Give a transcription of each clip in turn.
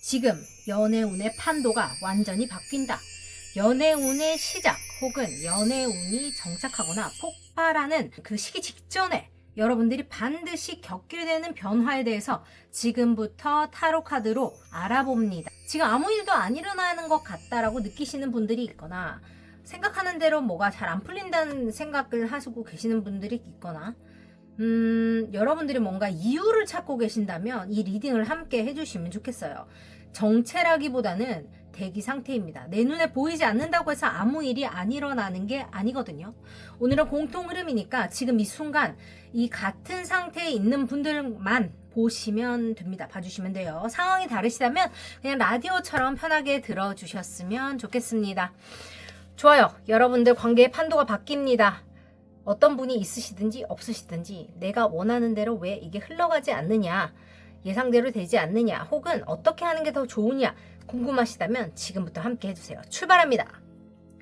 지금 연애운의 판도가 완전히 바뀐다. 연애운의 시작 혹은 연애운이 정착하거나 폭발하는 그 시기 직전에 여러분들이 반드시 겪게 되는 변화에 대해서 지금부터 타로 카드로 알아봅니다. 지금 아무 일도 안 일어나는 것 같다라고 느끼시는 분들이 있거나 생각하는 대로 뭐가 잘 안 풀린다는 생각을 하시고 계시는 분들이 있거나 여러분들이 뭔가 이유를 찾고 계신다면 이 리딩을 함께 해주시면 좋겠어요. 정체라기보다는 대기 상태입니다. 내 눈에 보이지 않는다고 해서 아무 일이 안 일어나는 게 아니거든요. 오늘은 공통 흐름이니까 지금 이 순간 이 같은 상태에 있는 분들만 보시면 됩니다. 봐주시면 돼요. 상황이 다르시다면 그냥 라디오처럼 편하게 들어주셨으면 좋겠습니다. 좋아요. 여러분들 관계의 판도가 바뀝니다. 어떤 분이 있으시든지 없으시든지 내가 원하는 대로 왜 이게 흘러가지 않느냐, 예상대로 되지 않느냐, 혹은 어떻게 하는 게 더 좋으냐 궁금하시다면 지금부터 함께 해주세요. 출발합니다.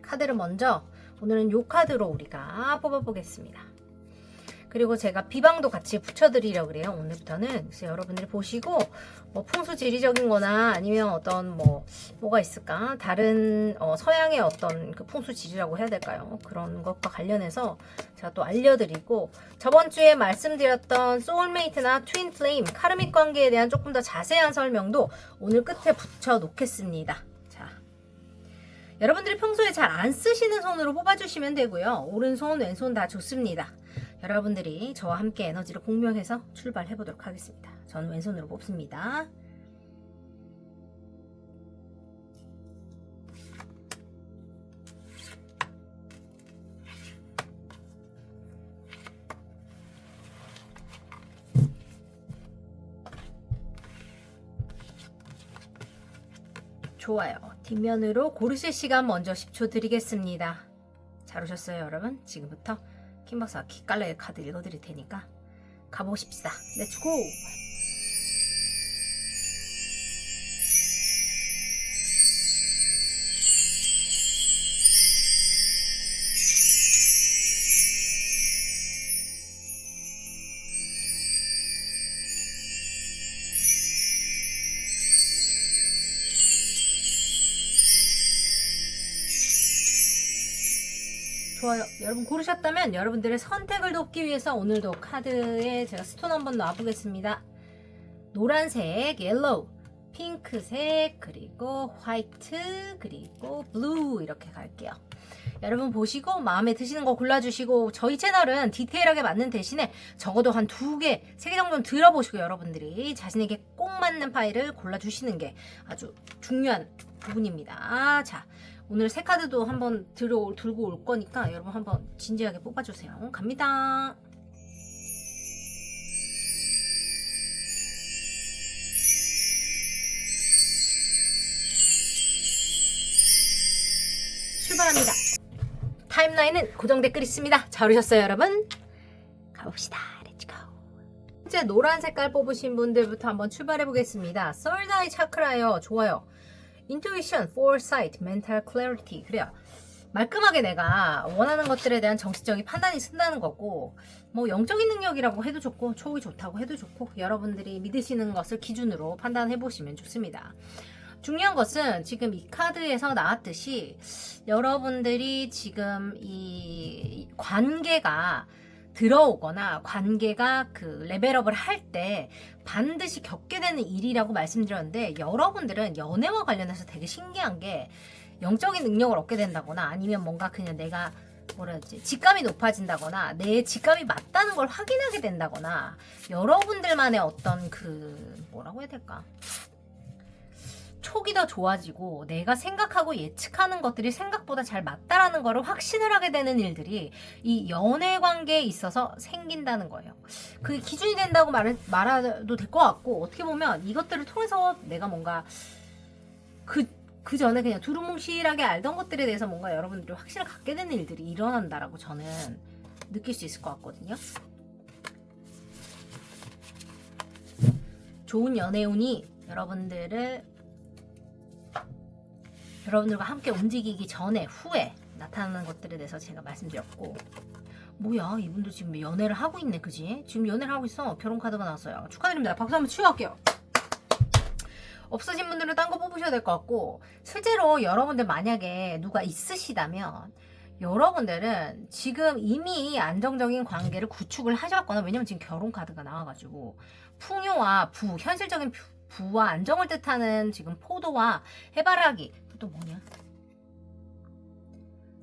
카드를 먼저 오늘은 이 카드로 우리가 뽑아보겠습니다. 그리고 제가 비방도 같이 붙여드리려고 그래요. 오늘부터는. 그래서 여러분들이 보시고 뭐 풍수지리적인 거나 아니면 어떤 뭐가 있을까? 다른 서양의 어떤 그 풍수지리라고 해야 될까요? 그런 것과 관련해서 제가 또 알려드리고, 저번 주에 말씀드렸던 소울메이트나 트윈 플레임, 카르믹 관계에 대한 조금 더 자세한 설명도 오늘 끝에 붙여 놓겠습니다. 자, 여러분들이 평소에 잘 안 쓰시는 손으로 뽑아주시면 되고요. 오른손, 왼손 다 좋습니다. 여러분들이 저와 함께 에너지를 공명해서 출발해 보도록 하겠습니다. 저는 왼손으로 뽑습니다. 좋아요. 뒷면으로 고르실 시간 먼저 10초 드리겠습니다. 잘 오셨어요, 여러분? 지금부터 킴 박사가 기깔나게 카드 읽어드릴 테니까 가보십시다. 렛츠고! 좋아요. 여러분 고르셨다면 여러분들의 선택을 돕기 위해서 오늘도 카드에 제가 스톤 한번 놔보겠습니다. 노란색, 옐로우, 핑크색, 그리고 화이트, 그리고 블루 이렇게 갈게요. 여러분 보시고 마음에 드시는 거 골라주시고, 저희 채널은 디테일하게 맞는 대신에 적어도 한 2개, 3개 정도는 들어보시고 여러분들이 자신에게 꼭 맞는 파일을 골라주시는 게 아주 중요한 부분입니다. 자, 오늘 새 카드도 한번 들고 올 거니까 여러분 한번 진지하게 뽑아주세요. 갑니다. 출발합니다. 타임라인은 고정 댓글 있습니다. 잘 오셨어요, 여러분? 가봅시다. 렛츠고. 현재 노란 색깔 뽑으신 분들부터 한번 출발해 보겠습니다. 썰다이 차크라요. 좋아요. 인투이션, 포어사이트, 멘탈 클래리티. 그래요. 말끔하게 내가 원하는 것들에 대한 정치적인 판단이 쓴다는 거고, 뭐 영적인 능력이라고 해도 좋고 초록이 좋다고 해도 좋고, 여러분들이 믿으시는 것을 기준으로 판단해 보시면 좋습니다. 중요한 것은 지금 이 카드에서 나왔듯이 여러분들이 지금 이 관계가 들어오거나 관계가 그 레벨업을 할 때 반드시 겪게 되는 일이라고 말씀드렸는데, 여러분들은 연애와 관련해서 되게 신기한 게 영적인 능력을 얻게 된다거나 아니면 뭔가 그냥 내가 뭐라 해야지, 직감이 높아진다거나 내 직감이 맞다는 걸 확인하게 된다거나, 여러분들만의 어떤 그 뭐라고 해야 될까, 촉이 더 좋아지고 내가 생각하고 예측하는 것들이 생각보다 잘 맞다라는 거를 확신을 하게 되는 일들이 이 연애 관계에 있어서 생긴다는 거예요. 그게 기준이 된다고 말해도 될 것 같고, 어떻게 보면 이것들을 통해서 내가 뭔가 그 전에 그냥 두루뭉실하게 알던 것들에 대해서 뭔가 여러분들이 확신을 갖게 되는 일들이 일어난다라고 저는 느낄 수 있을 것 같거든요. 좋은 연애운이 여러분들과 함께 움직이기 전에 후에 나타나는 것들에 대해서 제가 말씀드렸고, 뭐야 이분도 지금 연애를 하고 있네, 그지? 지금 연애를 하고 있어. 결혼 카드가 나왔어요. 축하드립니다. 박수 한번 치고 갈게요. 없으신 분들은 딴 거 뽑으셔야 될 것 같고, 실제로 여러분들 만약에 누가 있으시다면 여러분들은 지금 이미 안정적인 관계를 구축을 하셨거나, 왜냐면 지금 결혼 카드가 나와가지고 풍요와 현실적인 부와 안정을 뜻하는 지금 포도와 해바라기, 또 뭐냐?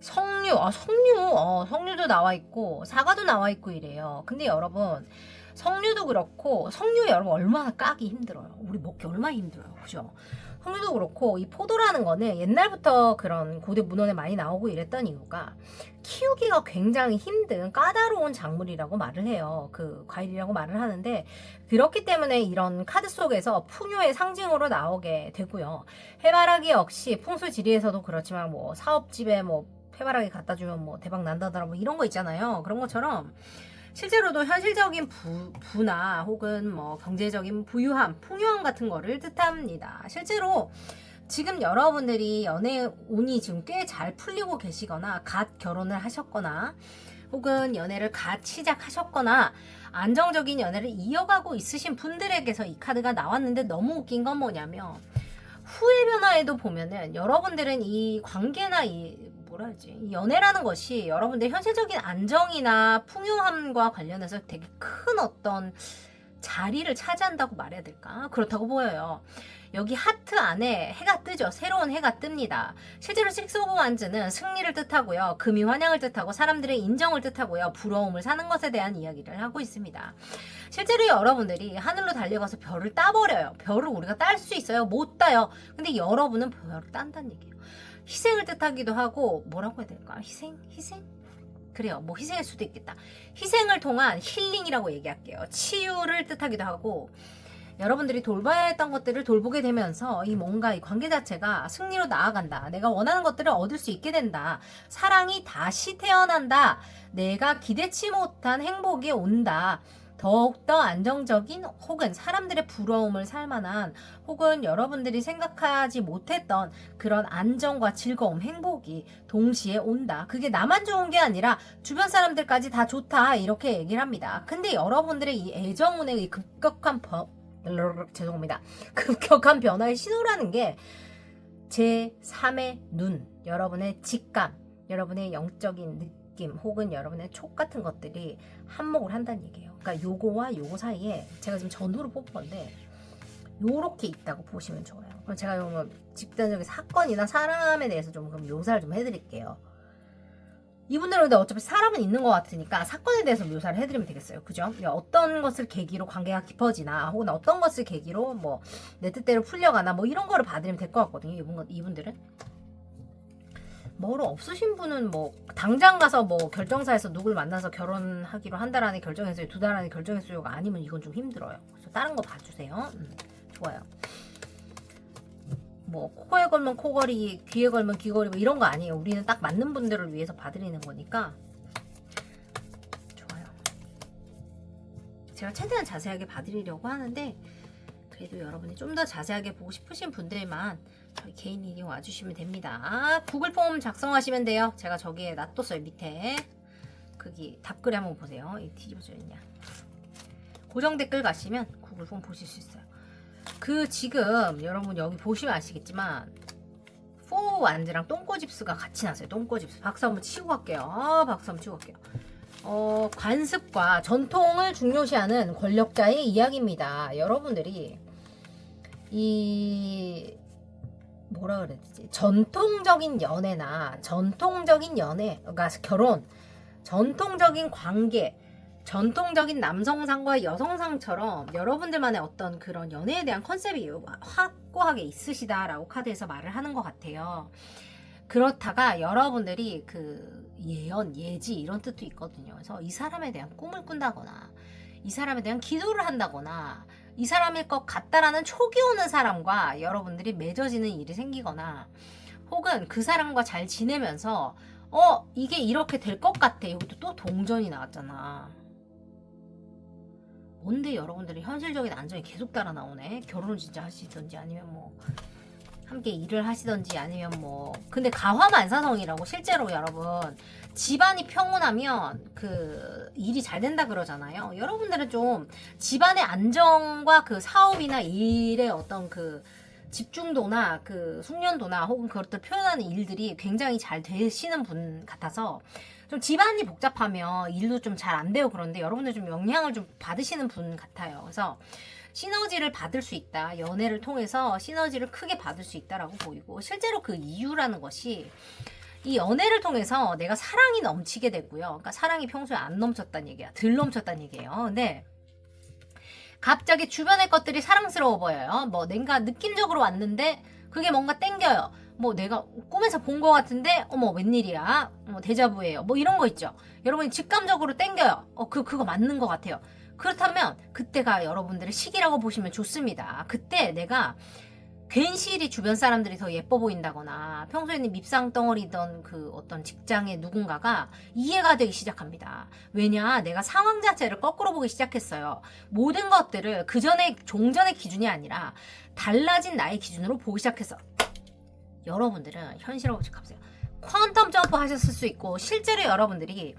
석류도 나와 있고 사과도 나와 있고 이래요. 근데 여러분, 석류도 그렇고, 석류 여러분 얼마나 까기 힘들어요. 우리 먹기 얼마나 힘들어요. 그죠? 석류도 그렇고, 이 포도라는 거는 옛날부터 그런 고대 문헌에 많이 나오고 이랬던 이유가 키우기가 굉장히 힘든 까다로운 작물이라고 말을 해요. 그 과일이라고 말을 하는데, 그렇기 때문에 이런 카드 속에서 풍요의 상징으로 나오게 되고요. 해바라기 역시 풍수지리에서도 그렇지만 뭐 사업집에 뭐 해바라기 갖다 주면 뭐 대박 난다더라 뭐 이런 거 있잖아요. 그런 것처럼 실제로도 현실적인 부나 혹은 뭐 경제적인 부유함, 풍요함 같은 거를 뜻합니다. 실제로 지금 여러분들이 연애 운이 지금 꽤 잘 풀리고 계시거나 갓 결혼을 하셨거나 혹은 연애를 갓 시작하셨거나 안정적인 연애를 이어가고 있으신 분들에게서 이 카드가 나왔는데, 너무 웃긴 건 뭐냐면 후회 변화에도 보면은 여러분들은 이 관계나 이 연애라는 것이 여러분들 현실적인 안정이나 풍요함과 관련해서 되게 큰 어떤 자리를 차지한다고 말해야 될까? 그렇다고 보여요. 여기 하트 안에 해가 뜨죠. 새로운 해가 뜹니다. 실제로 식스 오브 완즈는 승리를 뜻하고요. 금이 환영을 뜻하고 사람들의 인정을 뜻하고요. 부러움을 사는 것에 대한 이야기를 하고 있습니다. 실제로 여러분들이 하늘로 달려가서 별을 따버려요. 별을 우리가 딸 수 있어요? 못 따요. 근데 여러분은 별을 딴다는 얘기예요. 희생을 뜻하기도 하고, 뭐라고 해야 될까? 희생? 그래요. 뭐 희생일 수도 있겠다. 희생을 통한 힐링이라고 얘기할게요. 치유를 뜻하기도 하고, 여러분들이 돌봐야 했던 것들을 돌보게 되면서 이 뭔가 이 관계 자체가 승리로 나아간다. 내가 원하는 것들을 얻을 수 있게 된다. 사랑이 다시 태어난다. 내가 기대치 못한 행복이 온다. 더욱더 안정적인 혹은 사람들의 부러움을 살만한 혹은 여러분들이 생각하지 못했던 그런 안정과 즐거움, 행복이 동시에 온다. 그게 나만 좋은 게 아니라 주변 사람들까지 다 좋다. 이렇게 얘기를 합니다. 근데 여러분들의 이 애정운의 이 급격한 변화의 신호라는 게 제3의 눈, 여러분의 직감, 여러분의 영적인 느낌 혹은 여러분의 촉 같은 것들이 한몫을 한다는 얘기예요. 그러니까 요거와 요거 사이에 제가 지금 전후로 뽑은 건데 요렇게 있다고 보시면 좋아요. 그럼 제가 요 집단적인 사건이나 사람에 대해서 좀 그럼 묘사를 좀 해드릴게요. 이분들은 근데 어차피 사람은 있는 것 같으니까 사건에 대해서 묘사를 해드리면 되겠어요. 그죠? 어떤 것을 계기로 관계가 깊어지나 혹은 어떤 것을 계기로 뭐 내 뜻대로 풀려가나 뭐 이런 거를 봐드리면 될 것 같거든요. 이분들은. 뭐로 없으신 분은 뭐 당장 가서 뭐 결정사에서 누굴 만나서 결혼하기로 한 달 안에 결정했어요, 2달 안에 결정했어요가 아니면 이건 좀 힘들어요. 그래서 다른 거 봐주세요. 좋아요. 뭐 코에 걸면 코걸이, 귀에 걸면 귀걸이 뭐 이런 거 아니에요. 우리는 딱 맞는 분들을 위해서 봐드리는 거니까. 좋아요. 제가 최대한 자세하게 봐드리려고 하는데 그래도 여러분이 좀 더 자세하게 보고 싶으신 분들만 저희 개인 리딩 와주시면 됩니다. 구글 폼 작성하시면 돼요. 제가 저기에 놔뒀어요. 밑에 거기 답글에 한번 보세요. 이 뒤집어져 있냐. 고정 댓글 가시면 구글 폼 보실 수 있어요. 그 지금 여러분 여기 보시면 아시겠지만 포 완즈랑 똥꼬집스가 같이 났어요. 똥꼬집스. 박수 한번 치고 갈게요. 박수 한번 치고 갈게요. 관습과 전통을 중요시하는 권력자의 이야기입니다. 여러분들이 이 뭐라 그래야 되지? 전통적인 연애나 전통적인 연애, 그러니까 결혼, 전통적인 관계, 전통적인 남성상과 여성상처럼 여러분들만의 어떤 그런 연애에 대한 컨셉이 확고하게 있으시다라고 카드에서 말을 하는 것 같아요. 그렇다가 여러분들이 그 예언, 예지 이런 뜻도 있거든요. 그래서 이 사람에 대한 꿈을 꾼다거나 이 사람에 대한 기도를 한다거나 이 사람일 것 같다라는 촉이 오는 사람과 여러분들이 맺어지는 일이 생기거나 혹은 그 사람과 잘 지내면서 이게 이렇게 될 것 같아. 여기도 또 동전이 나왔잖아. 뭔데 여러분들이 현실적인 안정이 계속 따라 나오네. 결혼을 진짜 하시던지 아니면 뭐 함께 일을 하시던지 아니면 뭐 근데 가화만사성이라고 실제로 여러분 집안이 평온하면 그 일이 잘 된다 그러잖아요. 여러분들은 좀 집안의 안정과 그 사업이나 일의 어떤 그 집중도나 그 숙련도나 혹은 그것들 표현하는 일들이 굉장히 잘 되시는 분 같아서 좀 집안이 복잡하면 일도 좀 잘 안 되고 그런데 여러분들 좀 영향을 좀 받으시는 분 같아요. 그래서 시너지를 받을 수 있다. 연애를 통해서 시너지를 크게 받을 수 있다라고 보이고 실제로 그 이유라는 것이 이 연애를 통해서 내가 사랑이 넘치게 되고요. 그러니까 사랑이 평소에 안 넘쳤다는 얘기야. 덜 넘쳤다는 얘기예요. 근데 갑자기 주변의 것들이 사랑스러워 보여요. 뭐 내가 느낌적으로 왔는데 그게 뭔가 땡겨요. 뭐 내가 꿈에서 본 것 같은데 어머 웬일이야. 뭐 데자부예요. 뭐 이런 거 있죠. 여러분이 직감적으로 땡겨요. 그거 맞는 것 같아요. 그렇다면 그때가 여러분들의 시기라고 보시면 좋습니다. 그때 내가 괜시리 주변 사람들이 더 예뻐 보인다거나 평소에는 밉상 덩어리던 그 어떤 직장의 누군가가 이해가 되기 시작합니다. 왜냐? 내가 상황 자체를 거꾸로 보기 시작했어요. 모든 것들을 그전의 종전의 기준이 아니라 달라진 나의 기준으로 보기 시작했어. 여러분들은 현실하고 가보세요. 퀀텀 점프 하셨을 수 있고 실제로 여러분들이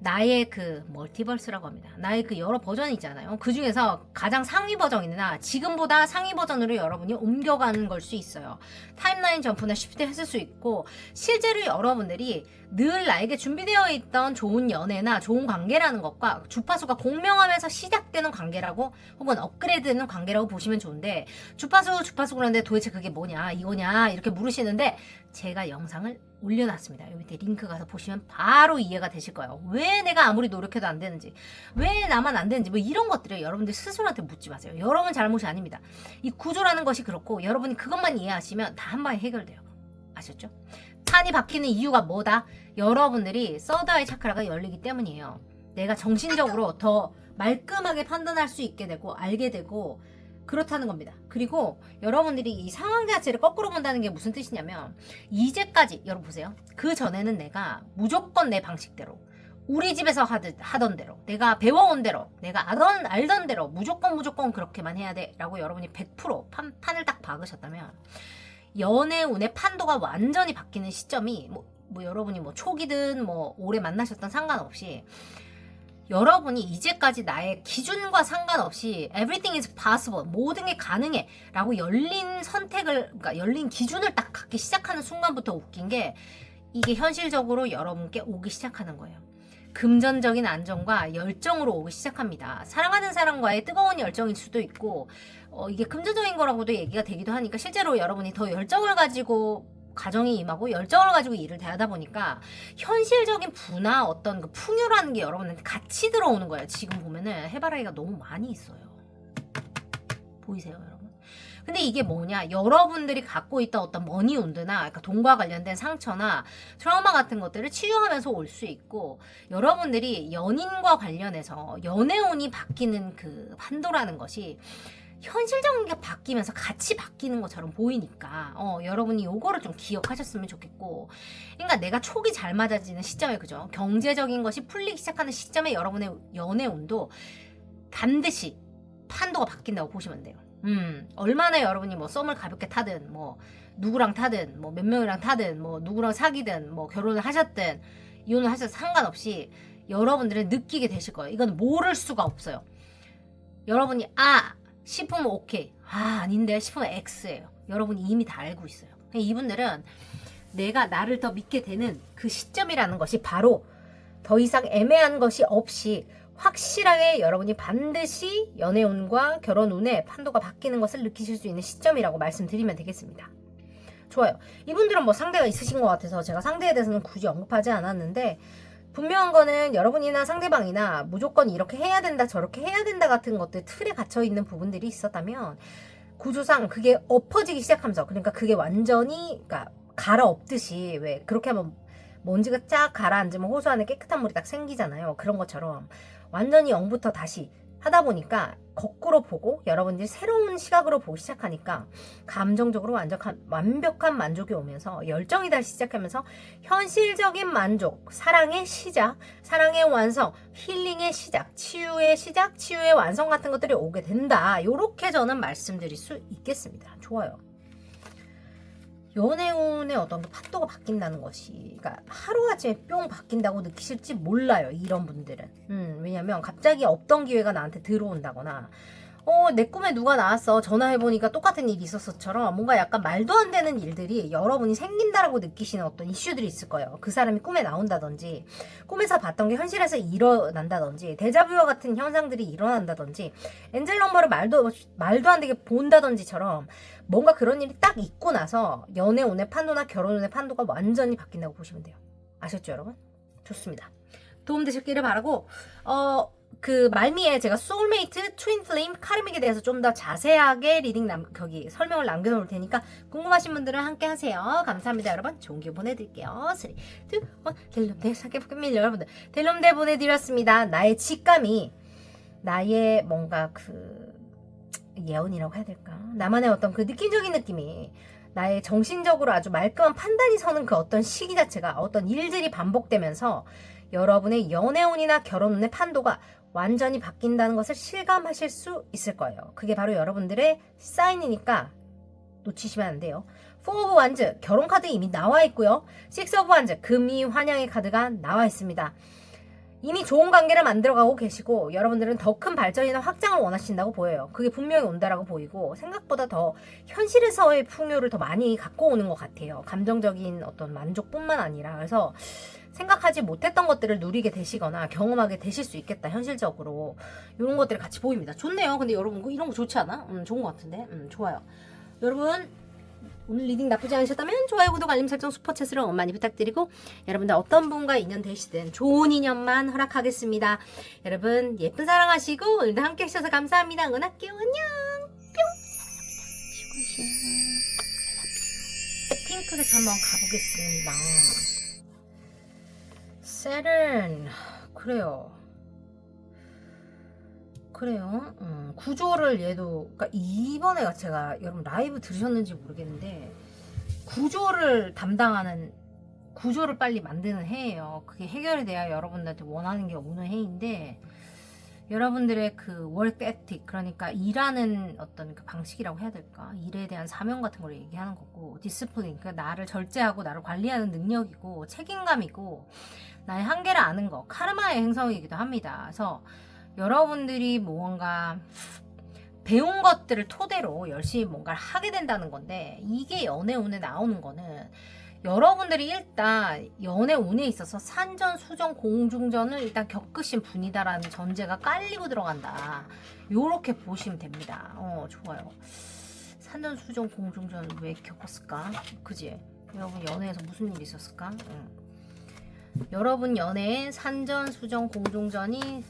나의 그 멀티버스라고 합니다. 나의 그 여러 버전이 있잖아요. 그 중에서 가장 상위 버전이나 지금보다 상위 버전으로 여러분이 옮겨가는 걸 수 있어요. 타임라인 점프나 쉬프트 했을 수 있고 실제로 여러분들이 늘 나에게 준비되어 있던 좋은 연애나 좋은 관계라는 것과 주파수가 공명하면서 시작되는 관계라고 혹은 업그레이드되는 관계라고 보시면 좋은데 주파수 그런데 도대체 그게 뭐냐 이거냐 이렇게 물으시는데 제가 영상을 올려놨습니다. 여기 밑에 링크 가서 보시면 바로 이해가 되실 거예요. 왜 내가 아무리 노력해도 안 되는지, 왜 나만 안 되는지, 뭐 이런 것들을 여러분들 스스로한테 묻지 마세요. 여러분 잘못이 아닙니다. 이 구조라는 것이 그렇고 여러분이 그것만 이해하시면 다 한 방에 해결돼요. 아셨죠? 판이 바뀌는 이유가 뭐다? 여러분들이 서드아이 차크라가 열리기 때문이에요. 내가 정신적으로 더 말끔하게 판단할 수 있게 되고 알게 되고 그렇다는 겁니다. 그리고 여러분들이 이 상황 자체를 거꾸로 본다는 게 무슨 뜻이냐면 이제까지 여러분 보세요. 그 전에는 내가 무조건 내 방식대로 우리 집에서 하던 대로 내가 배워온 대로 내가 알던 대로 무조건 그렇게만 해야 돼 라고 여러분이 100% 판을 딱 박으셨다면 연애 운의 판도가 완전히 바뀌는 시점이 뭐 여러분이 뭐 초기든 뭐 오래 만나셨던 상관없이 여러분이 이제까지 나의 기준과 상관없이 everything is possible 모든 게 가능해 라고 열린 선택을 그러니까 열린 기준을 딱 갖기 시작하는 순간부터 웃긴 게 이게 현실적으로 여러분께 오기 시작하는 거예요. 금전적인 안정과 열정으로 오기 시작합니다. 사랑하는 사람과의 뜨거운 열정일 수도 있고 이게 금전적인 거라고도 얘기가 되기도 하니까 실제로 여러분이 더 열정을 가지고 가정에 임하고 열정을 가지고 일을 대하다 보니까 현실적인 부나 어떤 그 풍요라는 게 여러분한테 같이 들어오는 거예요. 지금 보면은 해바라기가 너무 많이 있어요. 보이세요, 여러분? 근데 이게 뭐냐? 여러분들이 갖고 있던 어떤 머니 운드나 그러니까 돈과 관련된 상처나 트라우마 같은 것들을 치유하면서 올 수 있고 여러분들이 연인과 관련해서 연애운이 바뀌는 그 판도라는 것이 현실적인 게 바뀌면서 같이 바뀌는 것처럼 보이니까 여러분이 요거를 좀 기억하셨으면 좋겠고 그러니까 내가 촉이 잘 맞아지는 시점에 그죠? 경제적인 것이 풀리기 시작하는 시점에 여러분의 연애 운도 반드시 판도가 바뀐다고 보시면 돼요. 얼마나 여러분이 뭐 썸을 가볍게 타든 뭐 누구랑 타든 뭐 몇 명이랑 타든 뭐 누구랑 사귀든 뭐 결혼을 하셨든 이혼을 하셔도 상관없이 여러분들은 느끼게 되실 거예요. 이건 모를 수가 없어요. 여러분이 싶으면 오케이. 아닌데 싶으면 X예요. 여러분이 이미 다 알고 있어요. 이분들은 내가 나를 더 믿게 되는 그 시점이라는 것이 바로 더 이상 애매한 것이 없이 확실하게 여러분이 반드시 연애운과 결혼운의 판도가 바뀌는 것을 느끼실 수 있는 시점이라고 말씀드리면 되겠습니다. 좋아요. 이분들은 뭐 상대가 있으신 것 같아서 제가 상대에 대해서는 굳이 언급하지 않았는데 분명한 거는 여러분이나 상대방이나 무조건 이렇게 해야 된다 저렇게 해야 된다 같은 것들 틀에 갇혀 있는 부분들이 있었다면 구조상 그게 엎어지기 시작하면서 그러니까 그게 완전히 그러니까 갈아엎듯이 왜 그렇게 하면 먼지가 쫙 가라앉으면 호수 안에 깨끗한 물이 딱 생기잖아요. 그런 것처럼 완전히 0부터 다시 하다 보니까 거꾸로 보고 여러분들이 새로운 시각으로 보기 시작하니까 감정적으로 완벽한 만족이 오면서 열정이 다시 시작하면서 현실적인 만족, 사랑의 시작, 사랑의 완성, 힐링의 시작, 치유의 시작, 치유의 완성 같은 것들이 오게 된다. 요렇게 저는 말씀드릴 수 있겠습니다. 좋아요. 연애운의 어떤 그 판도가 바뀐다는 것이 그러니까 하루아침에 뿅 바뀐다고 느끼실지 몰라요. 이런 분들은 왜냐면 갑자기 없던 기회가 나한테 들어온다거나 내 꿈에 누가 나왔어. 전화해보니까 똑같은 일이 있었어처럼 뭔가 약간 말도 안 되는 일들이 여러분이 생긴다라고 느끼시는 어떤 이슈들이 있을 거예요. 그 사람이 꿈에 나온다든지, 꿈에서 봤던 게 현실에서 일어난다든지, 데자뷰와 같은 현상들이 일어난다든지, 엔젤 넘버를 말도 안 되게 본다든지처럼 뭔가 그런 일이 딱 있고 나서 연애 운의 판도나 결혼 운의 판도가 완전히 바뀐다고 보시면 돼요. 아셨죠, 여러분? 좋습니다. 도움되셨기를 바라고, 그 말미에 제가 소울메이트, 트윈플레임, 카르믹에 대해서 좀 더 자세하게 거기 설명을 남겨놓을 테니까 궁금하신 분들은 함께 하세요. 감사합니다, 여러분. 좋은 기운 보내드릴게요. 3, 2, 1, 델lum대 사계복금밀 여러분들. 델lum대 보내드렸습니다. 나의 직감이, 나의 뭔가 그 예언이라고 해야 될까? 나만의 어떤 그 느낌적인 느낌이, 나의 정신적으로 아주 말끔한 판단이 서는 그 어떤 시기 자체가 어떤 일들이 반복되면서 여러분의 연애운이나 결혼운의 판도가 완전히 바뀐다는 것을 실감하실 수 있을 거예요. 그게 바로 여러분들의 사인이니까 놓치시면 안 돼요. 4 of Wands 결혼 카드 이미 나와 있고요. 6 of Wands 금이 환영의 카드가 나와 있습니다. 이미 좋은 관계를 만들어가고 계시고 여러분들은 더 큰 발전이나 확장을 원하신다고 보여요. 그게 분명히 온다라고 보이고 생각보다 더 현실에서의 풍요를 더 많이 갖고 오는 것 같아요. 감정적인 어떤 만족뿐만 아니라. 그래서 생각하지 못했던 것들을 누리게 되시거나 경험하게 되실 수 있겠다. 현실적으로 이런 것들이 같이 보입니다. 좋네요. 근데 여러분 이런 거 좋지 않아? 좋은 것 같은데. 좋아요. 여러분 오늘 리딩 나쁘지 않으셨다면 좋아요, 구독, 알림 설정, 슈퍼챗으로 많이 부탁드리고 여러분들 어떤 분과 인연 되시든 좋은 인연만 허락하겠습니다. 여러분 예쁜 사랑하시고 오늘도 함께 해주셔서 감사합니다. 응원할게요. 안녕. 뿅. 핑크색 한번 가보겠습니다. 세른 그래요. 구조를 얘도, 그러니까 이번에 제가 여러분 라이브 들으셨는지 모르겠는데 구조를 빨리 만드는 해예요. 그게 해결이 돼야 여러분들한테 원하는 게 오는 해인데 여러분들의 그 work ethic, 그러니까 일하는 어떤 그 방식이라고 해야 될까? 일에 대한 사명 같은 걸 얘기하는 거고, discipline, 그러니까 나를 절제하고 나를 관리하는 능력이고, 책임감이고, 나의 한계를 아는 거, 카르마의 행성이기도 합니다. 그래서 여러분들이 뭔가 배운 것들을 토대로 열심히 뭔가를 하게 된다는 건데, 이게 연애운에 나오는 거는 여러분들이 일단 연애운에 있어서 산전, 수전, 공중전을 일단 겪으신 분이다라는 전제가 깔리고 들어간다. 요렇게 보시면 됩니다. 좋아요. 산전, 수전, 공중전 왜 겪었을까? 그지? 여러분 연애에서 무슨 일이 있었을까? 여러분 연애에 산전, 수전, 공중전이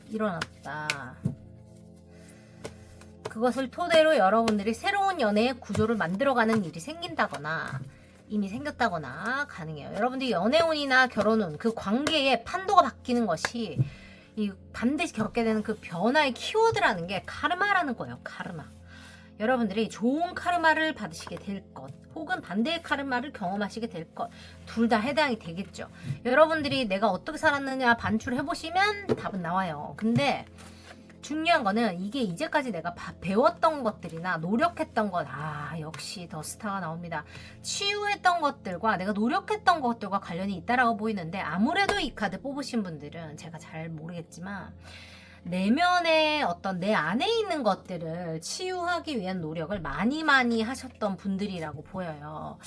일어났다. 그것을 토대로 여러분들이 새로운 연애의 구조를 만들어가는 일이 생긴다거나 이미 생겼다거나 가능해요. 여러분들이 연애운이나 결혼운 그 관계의 판도가 바뀌는 것이 이 반드시 겪게 되는 그 변화의 키워드라는 게 카르마라는 거예요. 카르마. 여러분들이 좋은 카르마를 받으시게 될 것, 혹은 반대의 카르마를 경험하시게 될 것, 둘 다 해당이 되겠죠. 여러분들이 내가 어떻게 살았느냐 반출해보시면 답은 나와요. 근데 중요한 거는 이게 이제까지 내가 배웠던 것들이나 노력했던 것, 역시 더 스타가 나옵니다. 치유했던 것들과 내가 노력했던 것들과 관련이 있다라고 보이는데, 아무래도 이 카드 뽑으신 분들은 제가 잘 모르겠지만 내면의 어떤 내 안에 있는 것들을 치유하기 위한 노력을 많이 하셨던 분들이라고 보여요.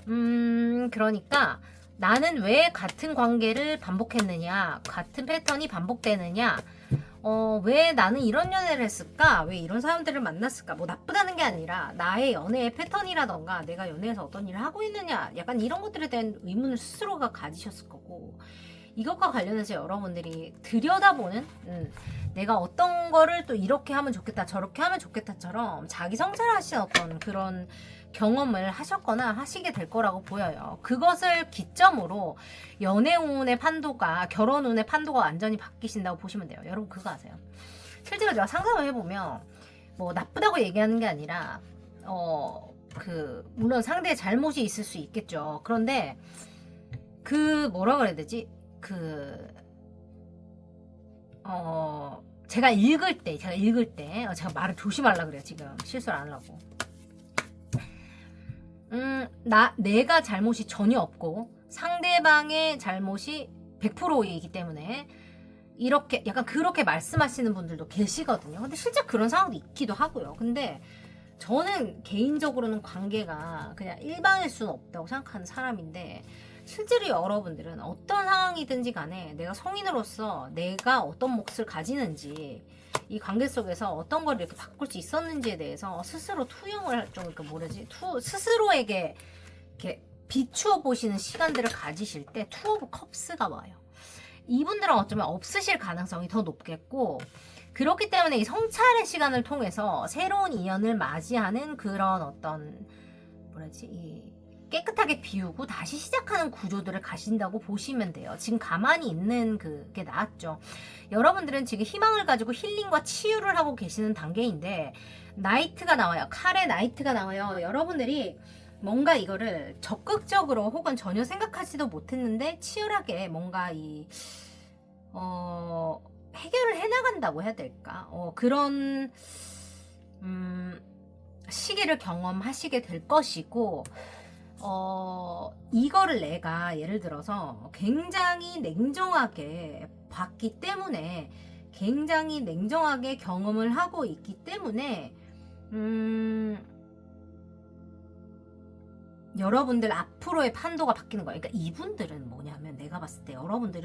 그러니까 나는 왜 같은 관계를 반복했느냐, 같은 패턴이 반복되느냐, 왜 나는 이런 연애를 했을까? 왜 이런 사람들을 만났을까? 뭐 나쁘다는 게 아니라 나의 연애의 패턴이라던가 내가 연애에서 어떤 일을 하고 있느냐, 약간 이런 것들에 대한 의문을 스스로가 가지셨을 거고, 이것과 관련해서 여러분들이 들여다보는 내가 어떤 거를 또 이렇게 하면 좋겠다, 저렇게 하면 좋겠다처럼 자기 성찰하신 어떤 그런 경험을 하셨거나 하시게 될 거라고 보여요. 그것을 기점으로 연애운의 판도가, 결혼운의 판도가 완전히 바뀌신다고 보시면 돼요. 여러분 그거 아세요? 실제로 제가 상상을 해보면 뭐 나쁘다고 얘기하는 게 아니라 물론 상대의 잘못이 있을 수 있겠죠. 그런데 뭐라 그래야 되지? 제가 읽을 때 제가 말을 조심하려고 그래요. 지금 실수를 안 하려고. 내가 잘못이 전혀 없고 상대방의 잘못이 100%이기 때문에 이렇게 약간 그렇게 말씀하시는 분들도 계시거든요. 근데 실제 그런 상황도 있기도 하고요. 근데 저는 개인적으로는 관계가 그냥 일방일 수는 없다고 생각하는 사람인데, 실제로 여러분들은 어떤 상황이든지 간에 내가 성인으로서 내가 어떤 몫을 가지는지, 이 관계 속에서 어떤 걸 이렇게 바꿀 수 있었는지에 대해서 스스로 투영을 좀, 그 뭐라지, 스스로에게 이렇게 비추어 보시는 시간들을 가지실 때 투 오브 컵스가 와요. 이분들은 어쩌면 없으실 가능성이 더 높겠고, 그렇기 때문에 이 성찰의 시간을 통해서 새로운 인연을 맞이하는 그런 어떤 뭐라지, 이 깨끗하게 비우고 다시 시작하는 구조들을 가신다고 보시면 돼요. 지금 가만히 있는 그게 낫죠. 여러분들은 지금 희망을 가지고 힐링과 치유를 하고 계시는 단계인데, 나이트가 나와요. 칼의 나이트가 나와요. 여러분들이 뭔가 이거를 적극적으로 혹은 전혀 생각하지도 못했는데 치열하게 뭔가 해결을 해나간다고 해야 될까? 그런 시기를 경험하시게 될 것이고, 이거를 내가 예를 들어서 굉장히 냉정하게 봤기 때문에, 굉장히 냉정하게 경험을 하고 있기 때문에, 여러분들 앞으로의 판도가 바뀌는 거예요. 그러니까 이분들은 뭐냐면, 내가 봤을 때 여러분들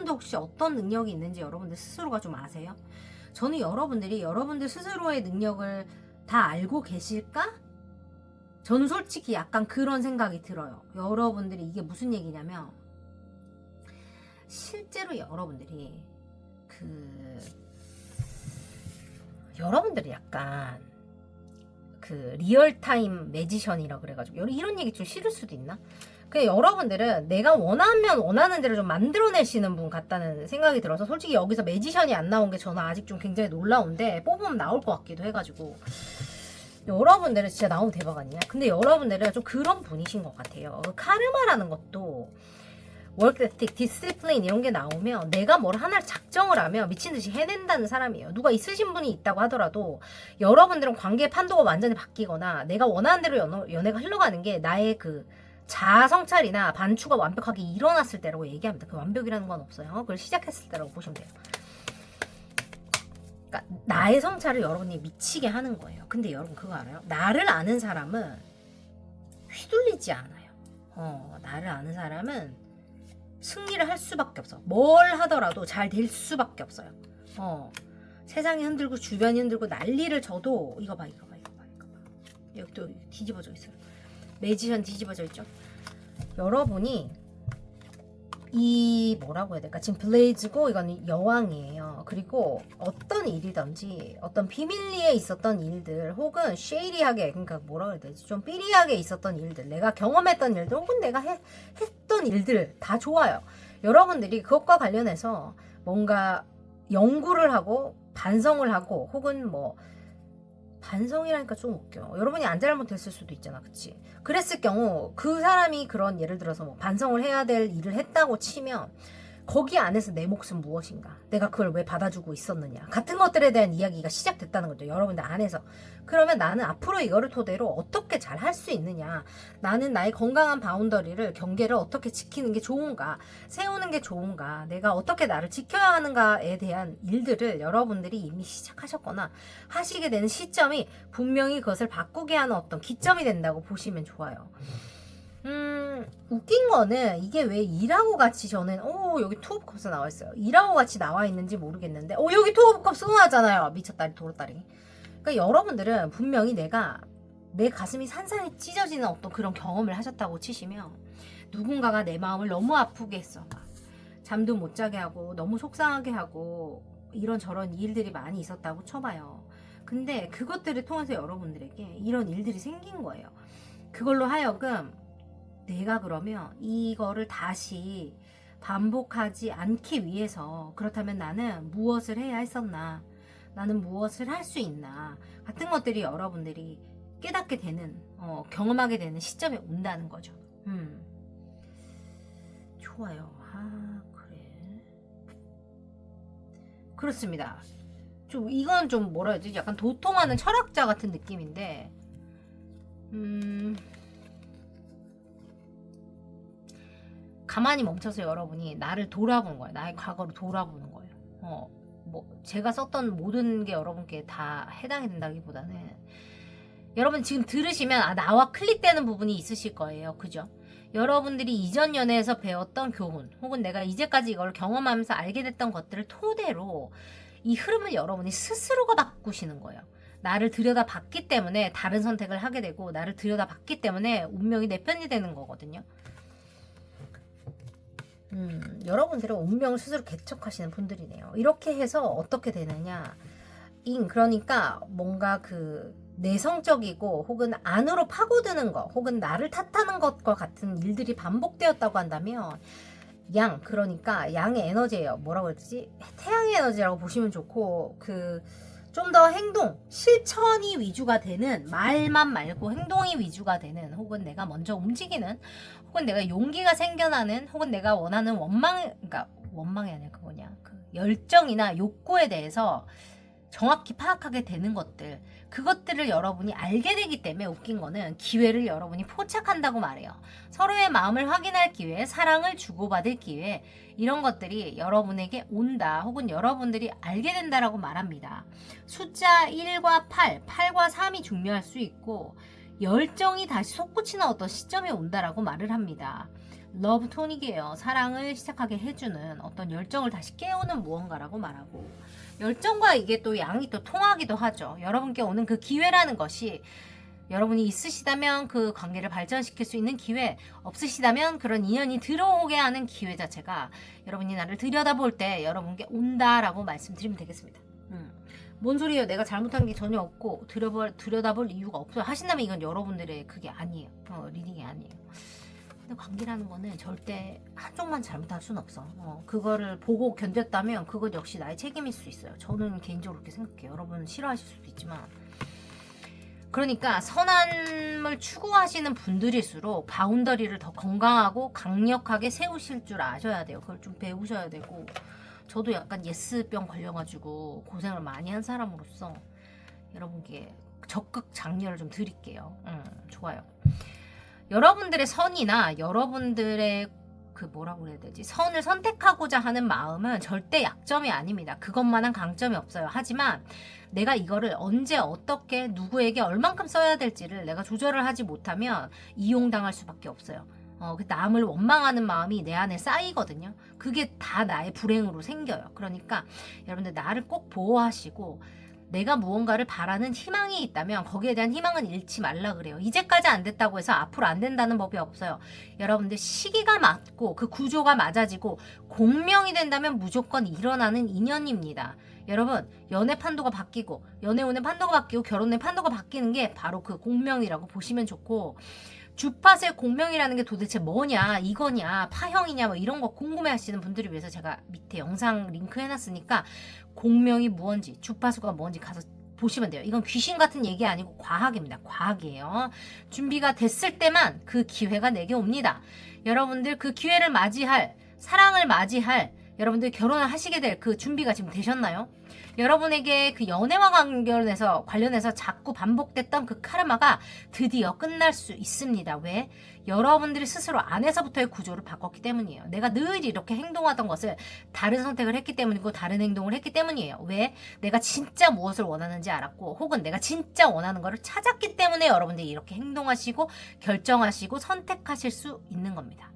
혹시 어떤 능력이 있는지 여러분들 스스로가 좀 아세요? 저는 여러분들이 여러분들 스스로의 능력을 다 알고 계실까? 저는 솔직히 약간 그런 생각이 들어요. 여러분들이, 이게 무슨 얘기냐면, 실제로 여러분들이 약간 그 리얼타임 매지션이라 그래가지고, 이런 얘기 좀 싫을 수도 있나? 그냥 여러분들은 내가 원하면 원하는 대로 좀 만들어내시는 분 같다는 생각이 들어서, 솔직히 여기서 매지션이 안 나온 게 저는 아직 좀 굉장히 놀라운데, 뽑으면 나올 것 같기도 해가지고, 여러분들은 진짜 나오면 대박 아니야? 근데 여러분들은 좀 그런 분이신 것 같아요. 카르마라는 것도 워크 에틱, 디시플린 이런 게 나오면 내가 뭘 하나를 작정을 하면 미친듯이 해낸다는 사람이에요. 누가 있으신 분이 있다고 하더라도 여러분들은 관계 판도가 완전히 바뀌거나 내가 원하는 대로 연애가 흘러가는 게 나의 그 자아 성찰이나 반추가 완벽하게 일어났을 때라고 얘기합니다. 그 완벽이라는 건 없어요. 그걸 시작했을 때라고 보시면 돼요. 그러니까 나의 성찰을 여러분이 미치게 하는 거예요. 근데 여러분 그거 알아요? 나를 아는 사람은 휘둘리지 않아요. 나를 아는 사람은 승리를 할 수밖에 없어. 뭘 하더라도 잘 될 수밖에 없어요. 세상이 흔들고 주변이 흔들고 난리를 쳐도, 이거 봐. 여기 또 뒤집어져 있어요. 매지션 뒤집어져 있죠. 여러분이 이 뭐라고 해야 될까? 지금 블레이즈고 이건 여왕이에요. 그리고 어떤 일이든지 어떤 비밀리에 있었던 일들, 혹은 쉐이리하게, 그러니까 뭐라고 해야 되지? 좀 삐리하게 있었던 일들, 내가 경험했던 일들, 혹은 내가 했던 일들 다 좋아요. 여러분들이 그것과 관련해서 뭔가 연구를 하고 반성을 하고, 혹은 뭐 반성이라니까 좀 웃겨. 여러분이 안 잘못했을 수도 있잖아. 그치? 그랬을 경우 그 사람이 그런, 예를 들어서 뭐 반성을 해야 될 일을 했다고 치면 거기 안에서 내 몫은 무엇인가? 내가 그걸 왜 받아주고 있었느냐? 같은 것들에 대한 이야기가 시작됐다는 거죠. 여러분들 안에서. 그러면 나는 앞으로 이거를 토대로 어떻게 잘 할 수 있느냐? 나는 나의 건강한 바운더리를, 경계를 어떻게 지키는 게 좋은가? 세우는 게 좋은가? 내가 어떻게 나를 지켜야 하는가에 대한 일들을 여러분들이 이미 시작하셨거나 하시게 되는 시점이 분명히 그것을 바꾸게 하는 어떤 기점이 된다고 보시면 좋아요. 웃긴 거는 이게 왜 이라고 같이, 저는 여기 투 오브 컵스 나와 있어요. 이라고 같이 나와 있는지 모르겠는데 여기 투 오브 컵스 나왔잖아요. 미쳤다리 도로다리. 그러니까 여러분들은 분명히 내 가슴이 산산이 찢어지는 어떤 그런 경험을 하셨다고 치시면, 누군가가 내 마음을 너무 아프게 했어. 막 잠도 못 자게 하고 너무 속상하게 하고 이런저런 일들이 많이 있었다고 쳐봐요. 근데 그것들을 통해서 여러분들에게 이런 일들이 생긴 거예요. 그걸로 하여금 내가 그러면 이거를 다시 반복하지 않기 위해서, 그렇다면 나는 무엇을 해야 했었나, 나는 무엇을 할 수 있나, 같은 것들이 여러분들이 깨닫게 되는, 경험하게 되는 시점에 온다는 거죠. 좋아요. 그래. 그렇습니다. 좀 이건 좀 뭐라 해야 되지? 약간 도통하는 철학자 같은 느낌인데, 가만히 멈춰서 여러분이 나를 돌아보는 거예요. 나의 과거를 돌아보는 거예요. 뭐 제가 썼던 모든 게 여러분께 다 해당이 된다기보다는 여러분 지금 들으시면 나와 클릭되는 부분이 있으실 거예요. 그죠? 여러분들이 이전 연애에서 배웠던 교훈 혹은 내가 이제까지 이걸 경험하면서 알게 됐던 것들을 토대로 이 흐름을 여러분이 스스로가 바꾸시는 거예요. 나를 들여다봤기 때문에 다른 선택을 하게 되고 나를 들여다봤기 때문에 운명이 내 편이 되는 거거든요. 여러분들은 운명을 스스로 개척하시는 분들이네요. 이렇게 해서 어떻게 되느냐. 그러니까 뭔가 그 내성적이고 혹은 안으로 파고드는 것 혹은 나를 탓하는 것과 같은 일들이 반복되었다고 한다면 그러니까 양의 에너지예요. 뭐라고 해야 되지? 태양의 에너지라고 보시면 좋고 좀 더 행동, 실천이 위주가 되는 말만 말고 행동이 위주가 되는 혹은 내가 먼저 움직이는 혹은 내가 용기가 생겨나는 혹은 내가 원하는 원망이 아니라 열정이나 욕구에 대해서 정확히 파악하게 되는 것들 그것들을 여러분이 알게 되기 때문에 웃긴 거는 기회를 여러분이 포착한다고 말해요. 서로의 마음을 확인할 기회, 사랑을 주고받을 기회 이런 것들이 여러분에게 온다 혹은 여러분들이 알게 된다라고 말합니다. 숫자 1과 8, 8과 3이 중요할 수 있고 열정이 다시 솟구치는 어떤 시점이 온다라고 말을 합니다. 러브 토닉이에요. 사랑을 시작하게 해주는 어떤 열정을 다시 깨우는 무언가라고 말하고 열정과 이게 또 양이 또 통하기도 하죠. 여러분께 오는 그 기회라는 것이 여러분이 있으시다면 그 관계를 발전시킬 수 있는 기회, 없으시다면 그런 인연이 들어오게 하는 기회 자체가 여러분이 나를 들여다볼 때 여러분께 온다라고 말씀드리면 되겠습니다. 뭔 소리예요? 내가 잘못한 게 전혀 없고 들여다볼 이유가 없어요. 하신다면 이건 여러분들의 그게 아니에요. 리딩이 아니에요. 근데 관계라는 거는 절대 한쪽만 잘못할 수는 없어. 그거를 보고 견뎠다면 그것 역시 나의 책임일 수 있어요. 저는 개인적으로 그렇게 생각해요. 여러분 싫어하실 수도 있지만. 그러니까 선함을 추구하시는 분들일수록 바운더리를 더 건강하고 강력하게 세우실 줄 아셔야 돼요. 그걸 좀 배우셔야 되고 저도 약간 예스병 걸려가지고 고생을 많이 한 사람으로서 여러분께 적극 장려를 좀 드릴게요. 좋아요. 여러분들의 선이나 여러분들의 뭐라고 그래야 되지? 선을 선택하고자 하는 마음은 절대 약점이 아닙니다. 그것만한 강점이 없어요. 하지만 내가 이거를 언제 어떻게 누구에게 얼만큼 써야 될지를 내가 조절을 하지 못하면 이용당할 수밖에 없어요. 남을 원망하는 마음이 내 안에 쌓이거든요. 그게 다 나의 불행으로 생겨요. 그러니까 여러분들 나를 꼭 보호하시고 내가 무언가를 바라는 희망이 있다면 거기에 대한 희망은 잃지 말라 그래요. 이제까지 안 됐다고 해서 앞으로 안 된다는 법이 없어요. 여러분들 시기가 맞고 그 구조가 맞아지고 공명이 된다면 무조건 일어나는 인연입니다. 여러분 연애 판도가 바뀌고 연애운의 판도가 바뀌고 결혼의 판도가 바뀌는 게 바로 그 공명이라고 보시면 좋고 주팟의 공명이라는 게 도대체 뭐냐 이거냐 파형이냐 뭐 이런 거 궁금해 하시는 분들을 위해서 제가 밑에 영상 링크 해놨으니까 공명이 무언지 주파수가 뭔지 가서 보시면 돼요. 이건 귀신 같은 얘기 아니고 과학입니다. 과학이에요. 준비가 됐을 때만 그 기회가 내게 옵니다. 여러분들 그 기회를 맞이할 사랑을 맞이할 여러분들 결혼을 하시게 될 그 준비가 지금 되셨나요? 여러분에게 그 연애와 관련해서 자꾸 반복됐던 그 카르마가 드디어 끝날 수 있습니다. 왜? 여러분들이 스스로 안에서부터의 구조를 바꿨기 때문이에요. 내가 늘 이렇게 행동하던 것을 다른 선택을 했기 때문이고 다른 행동을 했기 때문이에요. 왜? 내가 진짜 무엇을 원하는지 알았고 혹은 내가 진짜 원하는 것을 찾았기 때문에 여러분들이 이렇게 행동하시고 결정하시고 선택하실 수 있는 겁니다.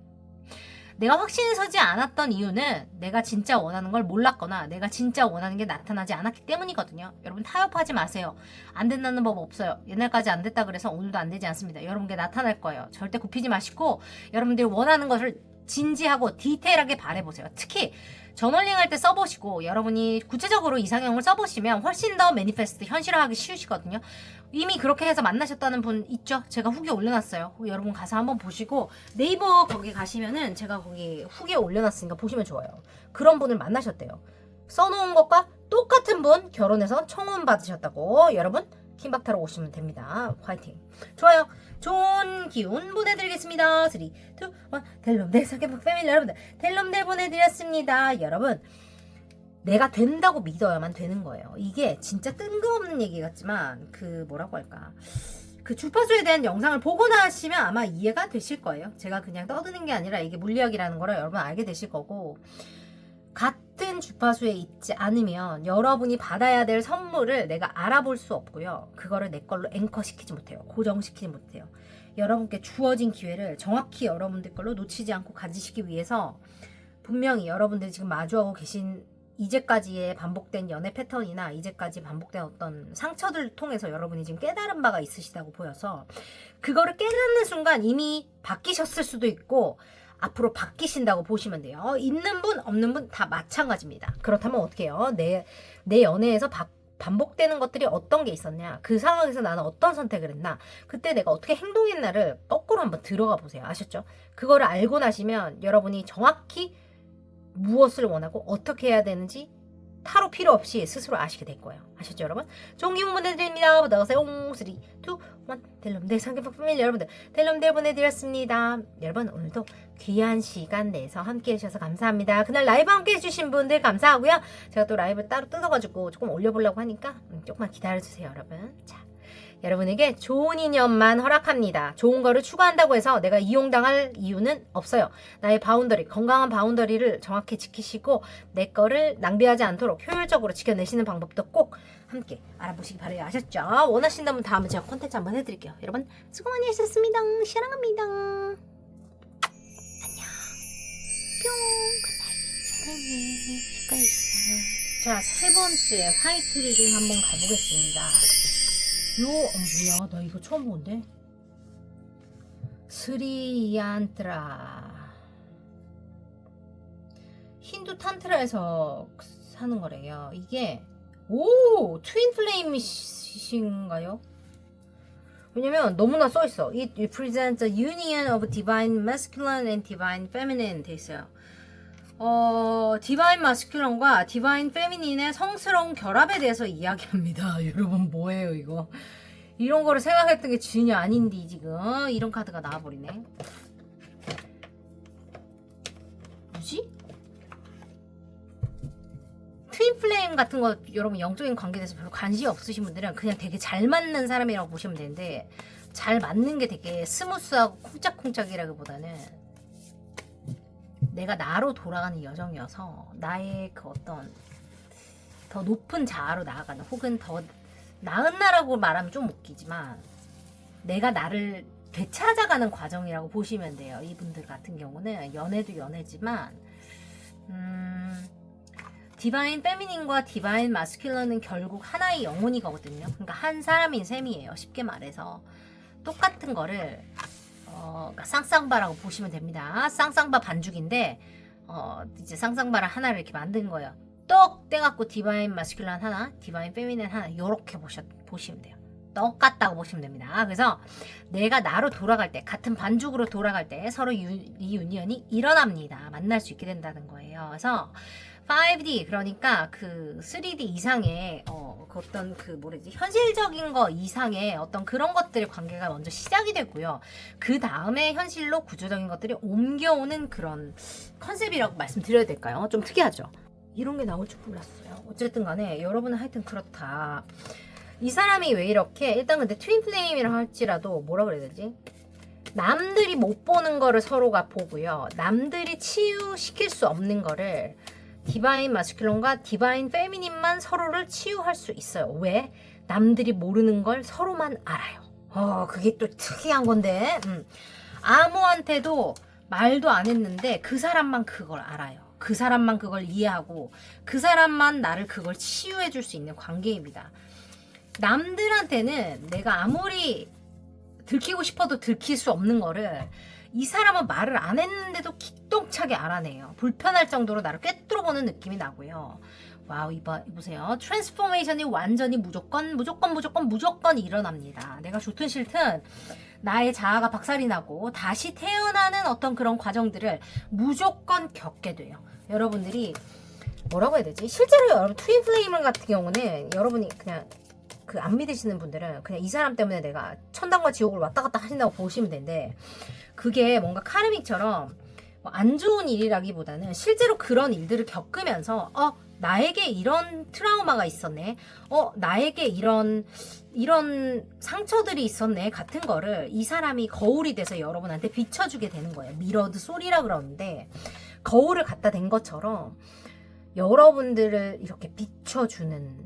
내가 확신이 서지 않았던 이유는 내가 진짜 원하는 걸 몰랐거나 내가 진짜 원하는 게 나타나지 않았기 때문이거든요. 여러분 타협하지 마세요. 안 된다는 법 없어요. 옛날까지 안 됐다 그래서 오늘도 안 되지 않습니다. 여러분께 나타날 거예요. 절대 굽히지 마시고 여러분들이 원하는 것을 진지하고 디테일하게 바라보세요. 특히 저널링 할 때 써보시고 여러분이 구체적으로 이상형을 써보시면 훨씬 더 매니페스트 현실화하기 쉬우시거든요. 이미 그렇게 해서 만나셨다는 분 있죠? 제가 후기 올려놨어요. 여러분 가서 한번 보시고 네이버 거기 가시면은 제가 거기 후기에 올려놨으니까 보시면 좋아요. 그런 분을 만나셨대요. 써놓은 것과 똑같은 분 결혼해서 청혼 받으셨다고 여러분 킹박타로 오시면 됩니다. 화이팅. 좋아요. 좋은 기운 보내드리겠습니다. 3, 2, 1 델롬델 사계복 패밀리 여러분들 델롬델 보내드렸습니다. 여러분 내가 된다고 믿어야만 되는 거예요. 이게 진짜 뜬금없는 얘기 같지만 뭐라고 할까 그 주파수에 대한 영상을 보고 나시면 아마 이해가 되실 거예요. 제가 그냥 떠드는 게 아니라 이게 물리학이라는 거를 여러분 알게 되실 거고 같은 같은 주파수에 있지 않으면 여러분이 받아야 될 선물을 내가 알아볼 수 없고요. 그거를 내 걸로 앵커시키지 못해요. 고정시키지 못해요. 여러분께 주어진 기회를 정확히 여러분들 걸로 놓치지 않고 가지시기 위해서 분명히 여러분들이 지금 마주하고 계신 이제까지의 반복된 연애 패턴이나 이제까지 반복된 어떤 상처들을 통해서 여러분이 지금 깨달은 바가 있으시다고 보여서 그거를 깨닫는 순간 이미 바뀌셨을 수도 있고 앞으로 바뀌신다고 보시면 돼요. 있는 분 없는 분 다 마찬가지입니다. 그렇다면 어떻게 해요? 내 연애에서 반복되는 것들이 어떤 게 있었냐, 그 상황에서 나는 어떤 선택을 했나, 그때 내가 어떻게 행동했나를 거꾸로 한번 들어가 보세요. 아셨죠? 그거를 알고 나시면 여러분이 정확히 무엇을 원하고 어떻게 해야 되는지 타로 필요 없이 스스로 아시게 될 거예요. 아셨죠, 여러분? 좋은 기분 보내드립니다. 나가세요. 3, 2, 1 델럼들 상계법 패밀리 여러분들 델럼들 보내드렸습니다. 여러분 오늘도 귀한 시간 내서 함께 해주셔서 감사합니다. 그날 라이브 함께 해주신 분들 감사하고요. 제가 또 라이브 따로 뜯어가지고 조금 올려보려고 하니까 조금만 기다려주세요, 여러분. 자, 여러분에게 좋은 인연만 허락합니다. 좋은 거를 추구한다고 해서 내가 이용당할 이유는 없어요. 나의 바운더리, 건강한 바운더리를 정확히 지키시고 내 거를 낭비하지 않도록 효율적으로 지켜내시는 방법도 꼭 함께 알아보시기 바라요. 아셨죠? 원하신다면 다음에 제가 콘텐츠 한번 해드릴게요. 여러분 수고 많이 하셨습니다. 사랑합니다. 안녕. 뿅. 사랑해. 가까이 있어. 자, 세 번째 화이트 리딩 한번 가보겠습니다. 뭐야, 나 이거 처음 보는데. 스리얀트라. 힌두 탄트라에서 사는 거래요. 이게 트윈 플레임이신가요? 왜냐면 너무나 써있어. It represents a union of divine masculine and divine feminine 돼 있어요. 디바인 마스큘런과 디바인 페미닌의 성스러운 결합에 대해서 이야기합니다. 여러분 뭐예요 이거? 이런 거를 생각했던 게 전혀 아닌데 지금 이런 카드가 나와버리네. 뭐지? 트윈 플레임 같은 거 여러분 영적인 관계에 대해서 별로 관심이 없으신 분들은 그냥 되게 잘 맞는 사람이라고 보시면 되는데 잘 맞는 게 되게 스무스하고 쿵짝쿵짝이라기보다는 내가 나로 돌아가는 여정이어서 나의 그 어떤 더 높은 자아로 나아가는 혹은 더 나은 나라고 말하면 좀 웃기지만 내가 나를 되찾아가는 과정이라고 보시면 돼요. 이분들 같은 경우는 연애도 연애지만 디바인 페미닌과 디바인 마스큘런은 결국 하나의 영혼이거든요. 그러니까 한 사람인 셈이에요. 쉽게 말해서 똑같은 거를 그러니까 쌍쌍바라고 보시면 됩니다. 쌍쌍바 반죽인데 이제 쌍쌍바를 하나를 이렇게 만든 거예요. 떡 떼갖고 디바인 마스큘런 하나, 디바인 페미닌 하나 이렇게 보시면 돼요. 똑같다고 보시면 됩니다. 그래서 내가 나로 돌아갈 때 같은 반죽으로 돌아갈 때 서로 이 유니언이 일어납니다. 만날 수 있게 된다는 거예요. 그래서 5D 그러니까 그 3D 이상의 그 어떤 그 뭐라지 현실적인 거 이상의 어떤 그런 것들의 관계가 먼저 시작이 되고요. 그 다음에 현실로 구조적인 것들이 옮겨오는 그런 컨셉이라고 말씀드려야 될까요? 좀 특이하죠. 이런 게 나올 줄 몰랐어요. 어쨌든 간에 여러분은 하여튼 그렇다. 이 사람이 왜 이렇게 일단 근데 트윈 플레임이라 할지라도 뭐라 그래야 되지? 남들이 못 보는 거를 서로가 보고요. 남들이 치유시킬 수 없는 거를 디바인 마스큘런과 디바인 페미닌만 서로를 치유할 수 있어요. 왜? 남들이 모르는 걸 서로만 알아요. 그게 또 특이한 건데 아무한테도 말도 안 했는데 그 사람만 그걸 알아요. 그 사람만 그걸 이해하고 그 사람만 나를 그걸 치유해 줄 수 있는 관계입니다. 남들한테는 내가 아무리 들키고 싶어도 들킬 수 없는 거를 이 사람은 말을 안 했는데도 기똥차게 알아내요. 불편할 정도로 나를 꿰뚫어보는 느낌이 나고요. 와우, 이보세요. 트랜스포메이션이 완전히 무조건 일어납니다. 내가 좋든 싫든 나의 자아가 박살이 나고 다시 태어나는 어떤 그런 과정들을 무조건 겪게 돼요. 여러분들이 뭐라고 해야 되지? 실제로 여러분 트윈 플레임 같은 경우는 여러분이 그냥 그 안 믿으시는 분들은 그냥 이 사람 때문에 내가 천당과 지옥을 왔다 갔다 하신다고 보시면 되는데 그게 뭔가 카르믹처럼 안 좋은 일이라기보다는 실제로 그런 일들을 겪으면서 나에게 이런 트라우마가 있었네. 나에게 이런 상처들이 있었네. 같은 거를 이 사람이 거울이 돼서 여러분한테 비춰주게 되는 거예요. 미러드 소리라 그러는데 거울을 갖다 댄 것처럼 여러분들을 이렇게 비춰주는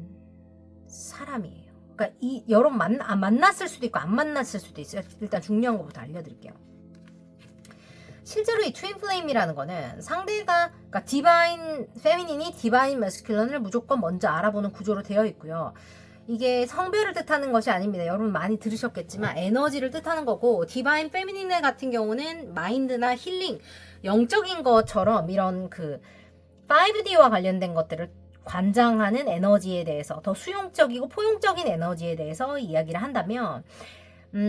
사람이에요. 그러니까 여러분 만났을 수도 있고 안 만났을 수도 있어요. 일단 중요한 것부터 알려드릴게요. 실제로 이 트윈 플레임이라는 거는 상대가 그러니까 디바인 페미닌이 디바인 머스큘런을 무조건 먼저 알아보는 구조로 되어 있고요. 이게 성별을 뜻하는 것이 아닙니다. 여러분 많이 들으셨겠지만 에너지를 뜻하는 거고, 디바인 페미닌 같은 경우는 마인드나 힐링, 영적인 것처럼 이런 그 5D와 관련된 것들을 관장하는 에너지에 대해서, 더 수용적이고 포용적인 에너지에 대해서 이야기를 한다면,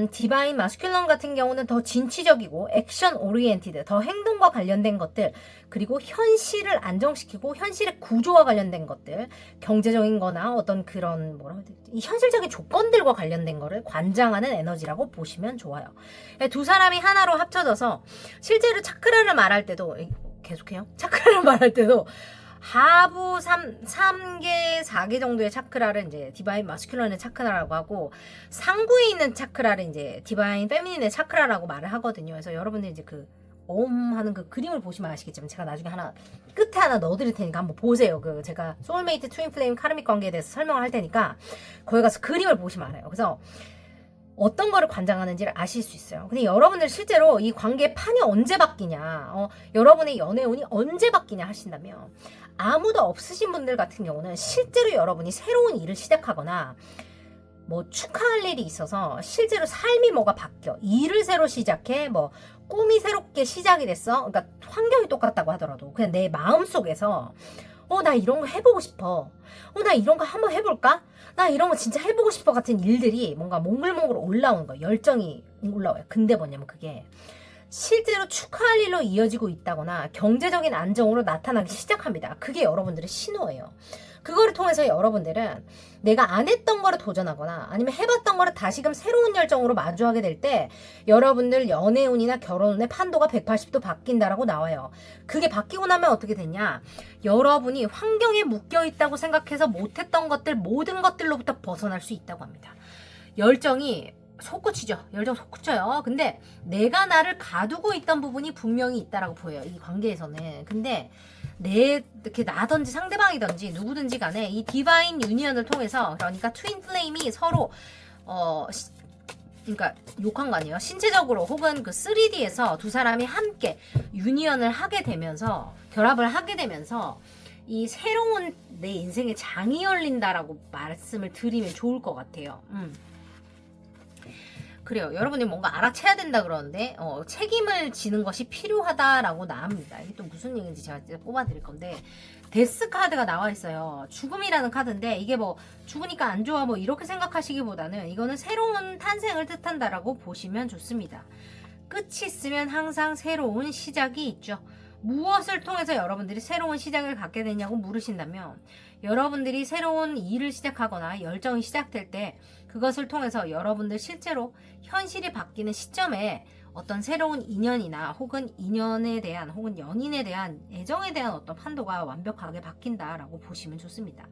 디바인 마스큘런 같은 경우는 더 진취적이고 액션 오리엔티드, 더 행동과 관련된 것들, 그리고 현실을 안정시키고 현실의 구조와 관련된 것들, 경제적인 거나 어떤 그런 뭐라고 해야 되지? 이 현실적인 조건들과 관련된 거를 관장하는 에너지라고 보시면 좋아요. 두 사람이 하나로 합쳐져서 실제로 차크라를 말할 때도, 계속해요. 차크라를 말할 때도 하부 3개, 4개 정도의 차크라를 이제 디바인 마스큘런의 차크라라고 하고, 상부에 있는 차크라를 이제 디바인 페미닌의 차크라라고 말을 하거든요. 그래서 여러분들 이제 그 하는 그 그림을 보시면 아시겠지만, 제가 나중에 끝에 하나 넣어드릴 테니까 한번 보세요. 그 제가 소울메이트 트윈 플레임 카르믹 관계에 대해서 설명을 할 테니까 거기 가서 그림을 보시면 알아요. 그래서 어떤 거를 관장하는지를 아실 수 있어요. 근데 여러분들 실제로 이 관계의 판이 언제 바뀌냐, 여러분의 연애운이 언제 바뀌냐 하신다면, 아무도 없으신 분들 같은 경우는 실제로 여러분이 새로운 일을 시작하거나 뭐 축하할 일이 있어서 실제로 삶이 뭐가 바뀌어, 일을 새로 시작해, 뭐 꿈이 새롭게 시작이 됐어. 그러니까 환경이 똑같다고 하더라도 그냥 내 마음속에서 나 이런 거 해보고 싶어, 나 이런 거 한번 해볼까, 나 이런 거 진짜 해보고 싶어 같은 일들이 뭔가 몽글몽글 올라오는 거예요. 열정이 올라와요. 근데 뭐냐면 그게 실제로 축하할 일로 이어지고 있다거나 경제적인 안정으로 나타나기 시작합니다. 그게 여러분들의 신호예요. 그거를 통해서 여러분들은 내가 안 했던 거를 도전하거나 아니면 해봤던 거를 다시금 새로운 열정으로 마주하게 될 때 여러분들 연애운이나 결혼운의 판도가 180도 바뀐다라고 나와요. 그게 바뀌고 나면 어떻게 되냐, 여러분이 환경에 묶여있다고 생각해서 못했던 것들, 모든 것들로부터 벗어날 수 있다고 합니다. 열정이 솟구치죠. 열정 솟구쳐요. 근데 내가 나를 가두고 있던 부분이 분명히 있다라고 보여요. 이 관계에서는. 근데 이렇게 나든지 상대방이든지 누구든지 간에 이 디바인 유니언을 통해서, 그러니까 트윈 플레임이 서로 그러니까 욕한 거 아니에요. 신체적으로 혹은 그 3D에서 두 사람이 함께 유니언을 하게 되면서, 결합을 하게 되면서 이 새로운 내 인생의 장이 열린다라고 말씀을 드리면 좋을 것 같아요. 그래요. 여러분이 뭔가 알아채야 된다 그러는데 책임을 지는 것이 필요하다라고 나옵니다. 이게 또 무슨 얘기인지 제가 뽑아드릴 건데, 데스 카드가 나와 있어요. 죽음이라는 카드인데, 이게 뭐 죽으니까 안 좋아 뭐 이렇게 생각하시기보다는 이거는 새로운 탄생을 뜻한다라고 보시면 좋습니다. 끝이 있으면 항상 새로운 시작이 있죠. 무엇을 통해서 여러분들이 새로운 시작을 갖게 되냐고 물으신다면, 여러분들이 새로운 일을 시작하거나 열정이 시작될 때 그것을 통해서 여러분들 실제로 현실이 바뀌는 시점에 어떤 새로운 인연이나 혹은 인연에 대한 혹은 연인에 대한 애정에 대한 어떤 판도가 완벽하게 바뀐다라고 보시면 좋습니다.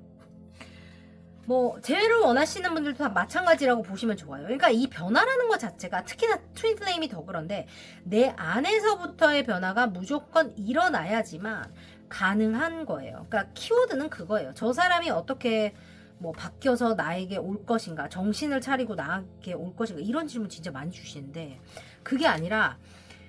뭐 재회를 원하시는 분들도 다 마찬가지라고 보시면 좋아요. 그러니까 이 변화라는 것 자체가, 특히나 트윈 플레임이 더 그런데, 내 안에서부터의 변화가 무조건 일어나야지만 가능한 거예요. 그러니까 키워드는 그거예요. 저 사람이 어떻게 뭐 바뀌어서 나에게 올 것인가, 정신을 차리고 나에게 올 것인가, 이런 질문 진짜 많이 주시는데, 그게 아니라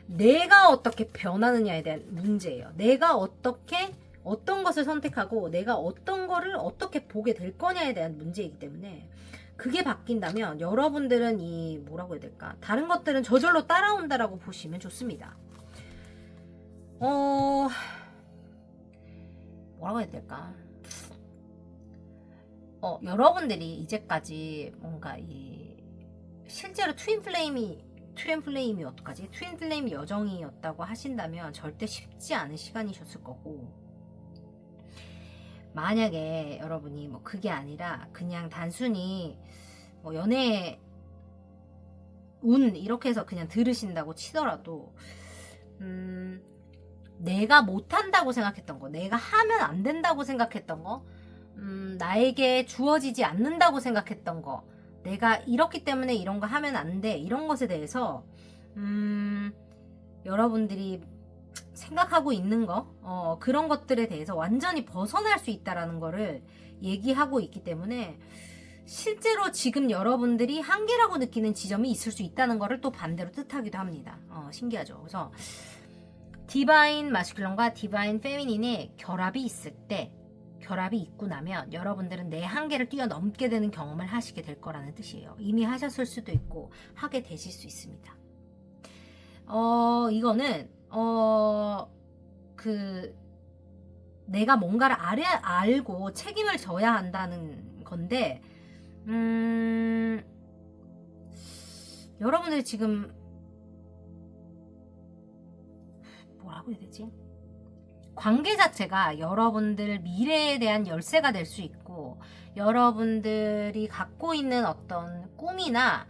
내가 어떻게 변하느냐에 대한 문제예요. 내가 어떤 것을 선택하고 내가 어떤 거를 어떻게 보게 될 거냐에 대한 문제이기 때문에, 그게 바뀐다면 여러분들은 이 뭐라고 해야 될까, 다른 것들은 저절로 따라온다라고 보시면 좋습니다. 뭐라고 해야 될까, 여러분들이 이제까지 뭔가 실제로 트윈 플레임이 어떡하지? 트윈 플레임 여정이었다고 하신다면 절대 쉽지 않은 시간이셨을 거고, 만약에 여러분이 뭐 그게 아니라 그냥 단순히 뭐 연애 운 이렇게 해서 그냥 들으신다고 치더라도, 내가 못한다고 생각했던 거, 내가 하면 안 된다고 생각했던 거, 나에게 주어지지 않는다고 생각했던 거, 내가 이렇기 때문에 이런 거 하면 안 돼, 이런 것에 대해서 여러분들이 생각하고 있는 거, 그런 것들에 대해서 완전히 벗어날 수 있다라는 거를 얘기하고 있기 때문에 실제로 지금 여러분들이 한계라고 느끼는 지점이 있을 수 있다는 거를 또 반대로 뜻하기도 합니다. 신기하죠. 그래서 디바인 마스큘런과 디바인 페미닌의 결합이 있을 때, 결합이 있고 나면 여러분들은 내 한계를 뛰어넘게 되는 경험을 하시게 될 거라는 뜻이에요. 이미 하셨을 수도 있고 하게 되실 수 있습니다. 이거는 내가 뭔가를 알고 책임을 져야 한다는 건데, 여러분들 지금 뭐라고 해야 되지? 관계 자체가 여러분들 미래에 대한 열쇠가 될 수 있고, 여러분들이 갖고 있는 어떤 꿈이나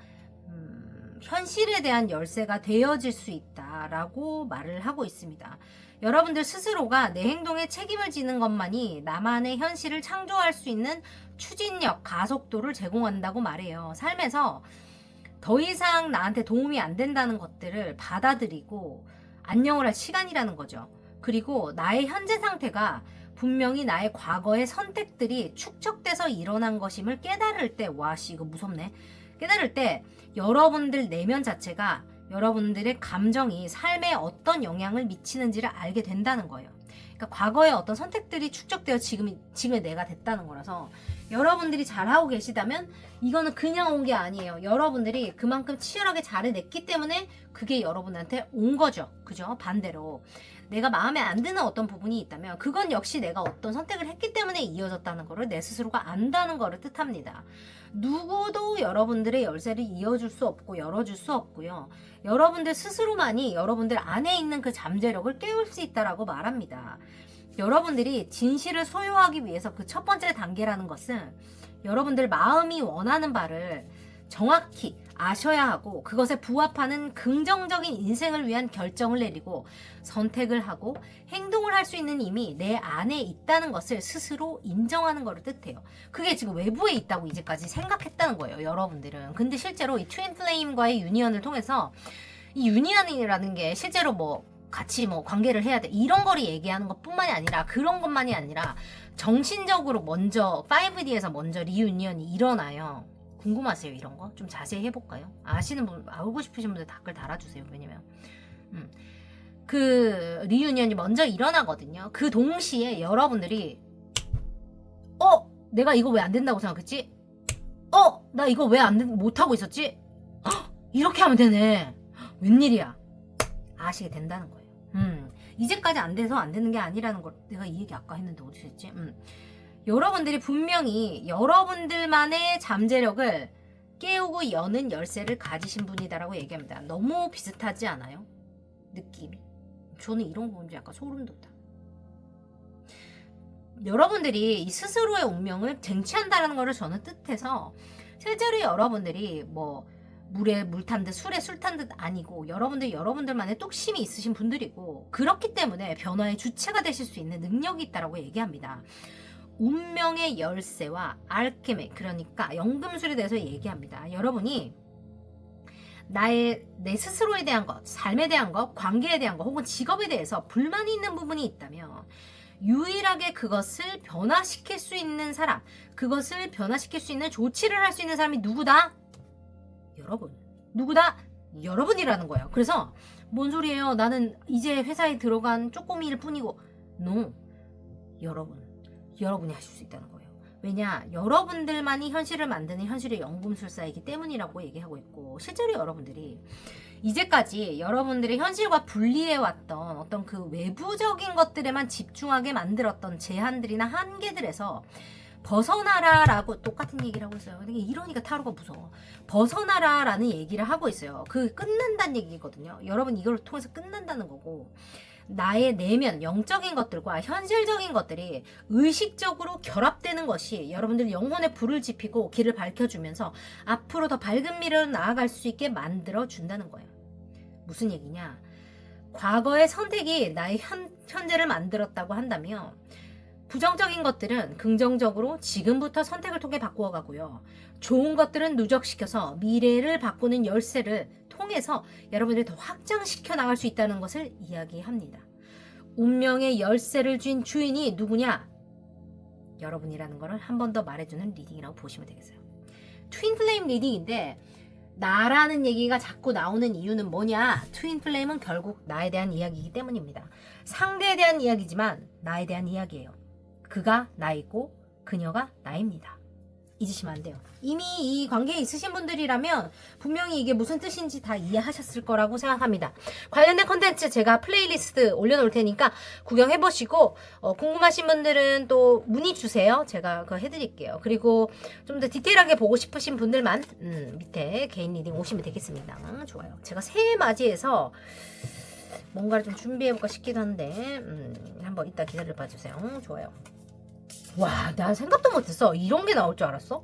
현실에 대한 열쇠가 되어질 수 있다라고 말을 하고 있습니다. 여러분들 스스로가 내 행동에 책임을 지는 것만이 나만의 현실을 창조할 수 있는 추진력, 가속도를 제공한다고 말해요. 삶에서 더 이상 나한테 도움이 안 된다는 것들을 받아들이고 안녕을 할 시간이라는 거죠. 그리고 나의 현재 상태가 분명히 나의 과거의 선택들이 축적돼서 일어난 것임을 깨달을 때, 와씨 이거 무섭네. 깨달을 때 여러분들 내면 자체가 여러분들의 감정이 삶에 어떤 영향을 미치는지를 알게 된다는 거예요. 그러니까 과거의 어떤 선택들이 축적되어 지금의 내가 됐다는 거라서, 여러분들이 잘하고 계시다면 이거는 그냥 온 게 아니에요. 여러분들이 그만큼 치열하게 잘해냈기 때문에 그게 여러분한테 온 거죠. 그죠? 반대로 내가 마음에 안 드는 어떤 부분이 있다면 그건 역시 내가 어떤 선택을 했기 때문에 이어졌다는 거를 내 스스로가 안다는 거를 뜻합니다. 누구도 여러분들의 열쇠를 이어줄 수 없고 열어줄 수 없고요. 여러분들 스스로만이 여러분들 안에 있는 그 잠재력을 깨울 수 있다라고 말합니다. 여러분들이 진실을 소유하기 위해서 그 첫 번째 단계라는 것은 여러분들 마음이 원하는 바를 정확히 아셔야 하고, 그것에 부합하는 긍정적인 인생을 위한 결정을 내리고 선택을 하고 행동을 할 수 있는 힘이 내 안에 있다는 것을 스스로 인정하는 것을 뜻해요. 그게 지금 외부에 있다고 이제까지 생각했다는 거예요, 여러분들은. 근데 실제로 이 트윈 플레임과의 유니언을 통해서, 이 유니언이라는 게 실제로 같이 관계를 해야 돼, 이런 거를 얘기하는 것 뿐만이 아니라, 그런 것만이 아니라 정신적으로 먼저 5D에서 먼저 리유니언이 일어나요. 궁금하세요? 이런 거 좀 자세히 해볼까요? 아시는 분, 알고 싶으신 분들 댓글 달아주세요. 왜냐면 그 리유니언이 먼저 일어나거든요. 그 동시에 여러분들이 내가 이거 왜 안 된다고 생각했지? 나 이거 왜 못하고 있었지? 이렇게 하면 되네. 웬일이야? 아시게 된다는 거예요. 이제까지 안 돼서 안 되는 게 아니라는 걸, 내가 이 얘기 아까 했는데 어디서 했지? 여러분들이 분명히 여러분들만의 잠재력을 깨우고 여는 열쇠를 가지신 분이다라고 얘기합니다. 너무 비슷하지 않아요? 느낌이. 저는 이런 거 보면 약간 소름 돋아. 여러분들이 이 스스로의 운명을 쟁취한다는 것을 저는 뜻해서, 실제로 여러분들이 물에 물 탄 듯 술에 술 탄 듯 아니고, 여러분들만의 뚝심이 있으신 분들이고, 그렇기 때문에 변화의 주체가 되실 수 있는 능력이 있다라고 얘기합니다. 운명의 열쇠와 알케미, 그러니까 연금술에 대해서 얘기합니다. 여러분이 내 스스로에 대한 것, 삶에 대한 것, 관계에 대한 것, 혹은 직업에 대해서 불만이 있는 부분이 있다면 유일하게 그것을 변화시킬 수 있는 사람, 그것을 변화시킬 수 있는 조치를 할 수 있는 사람이 누구다? 여러분. 누구다? 여러분이라는 거예요. 그래서 뭔 소리예요? 나는 이제 회사에 들어간 쪼꼬미일 뿐이고. No. 여러분이 하실 수 있다는 거예요. 왜냐? 여러분들만이 현실을 만드는 현실의 연금술사이기 때문이라고 얘기하고 있고, 실제로 여러분들이 이제까지 여러분들의 현실과 분리해왔던 어떤 그 외부적인 것들에만 집중하게 만들었던 제한들이나 한계들에서 벗어나라라고 똑같은 얘기를 하고 있어요. 이러니까 타로가 무서워. 벗어나라라는 얘기를 하고 있어요. 그 끝난다는 얘기거든요. 여러분 이걸 통해서 끝난다는 거고, 나의 내면, 영적인 것들과 현실적인 것들이 의식적으로 결합되는 것이 여러분들 영혼의 불을 지피고 길을 밝혀주면서 앞으로 더 밝은 미래로 나아갈 수 있게 만들어준다는 거예요. 무슨 얘기냐? 과거의 선택이 나의 현재를 만들었다고 한다면, 부정적인 것들은 긍정적으로 지금부터 선택을 통해 바꾸어 가고요. 좋은 것들은 누적시켜서 미래를 바꾸는 열쇠를 통해서 여러분들이 더 확장시켜 나갈 수 있다는 것을 이야기합니다. 운명의 열쇠를 쥔 주인이 누구냐? 여러분이라는 거를 한 번 더 말해주는 리딩이라고 보시면 되겠어요. 트윈플레임 리딩인데 나라는 얘기가 자꾸 나오는 이유는 뭐냐? 트윈플레임은 결국 나에 대한 이야기이기 때문입니다. 상대에 대한 이야기지만 나에 대한 이야기예요. 그가 나이고 그녀가 나입니다. 잊으시면 안 돼요. 이미 이 관계에 있으신 분들이라면 분명히 이게 무슨 뜻인지 다 이해하셨을 거라고 생각합니다. 관련된 컨텐츠 제가 플레이리스트 올려놓을 테니까 구경해보시고 궁금하신 분들은 또 문의 주세요. 제가 그거 해드릴게요. 그리고 좀 더 디테일하게 보고 싶으신 분들만 밑에 개인 리딩 오시면 되겠습니다. 좋아요. 제가 새해 맞이해서 뭔가를 좀 준비해볼까 싶기도 한데 한번 이따 기다려봐주세요. 좋아요. 와, 난 생각도 못했어. 이런 게 나올 줄 알았어?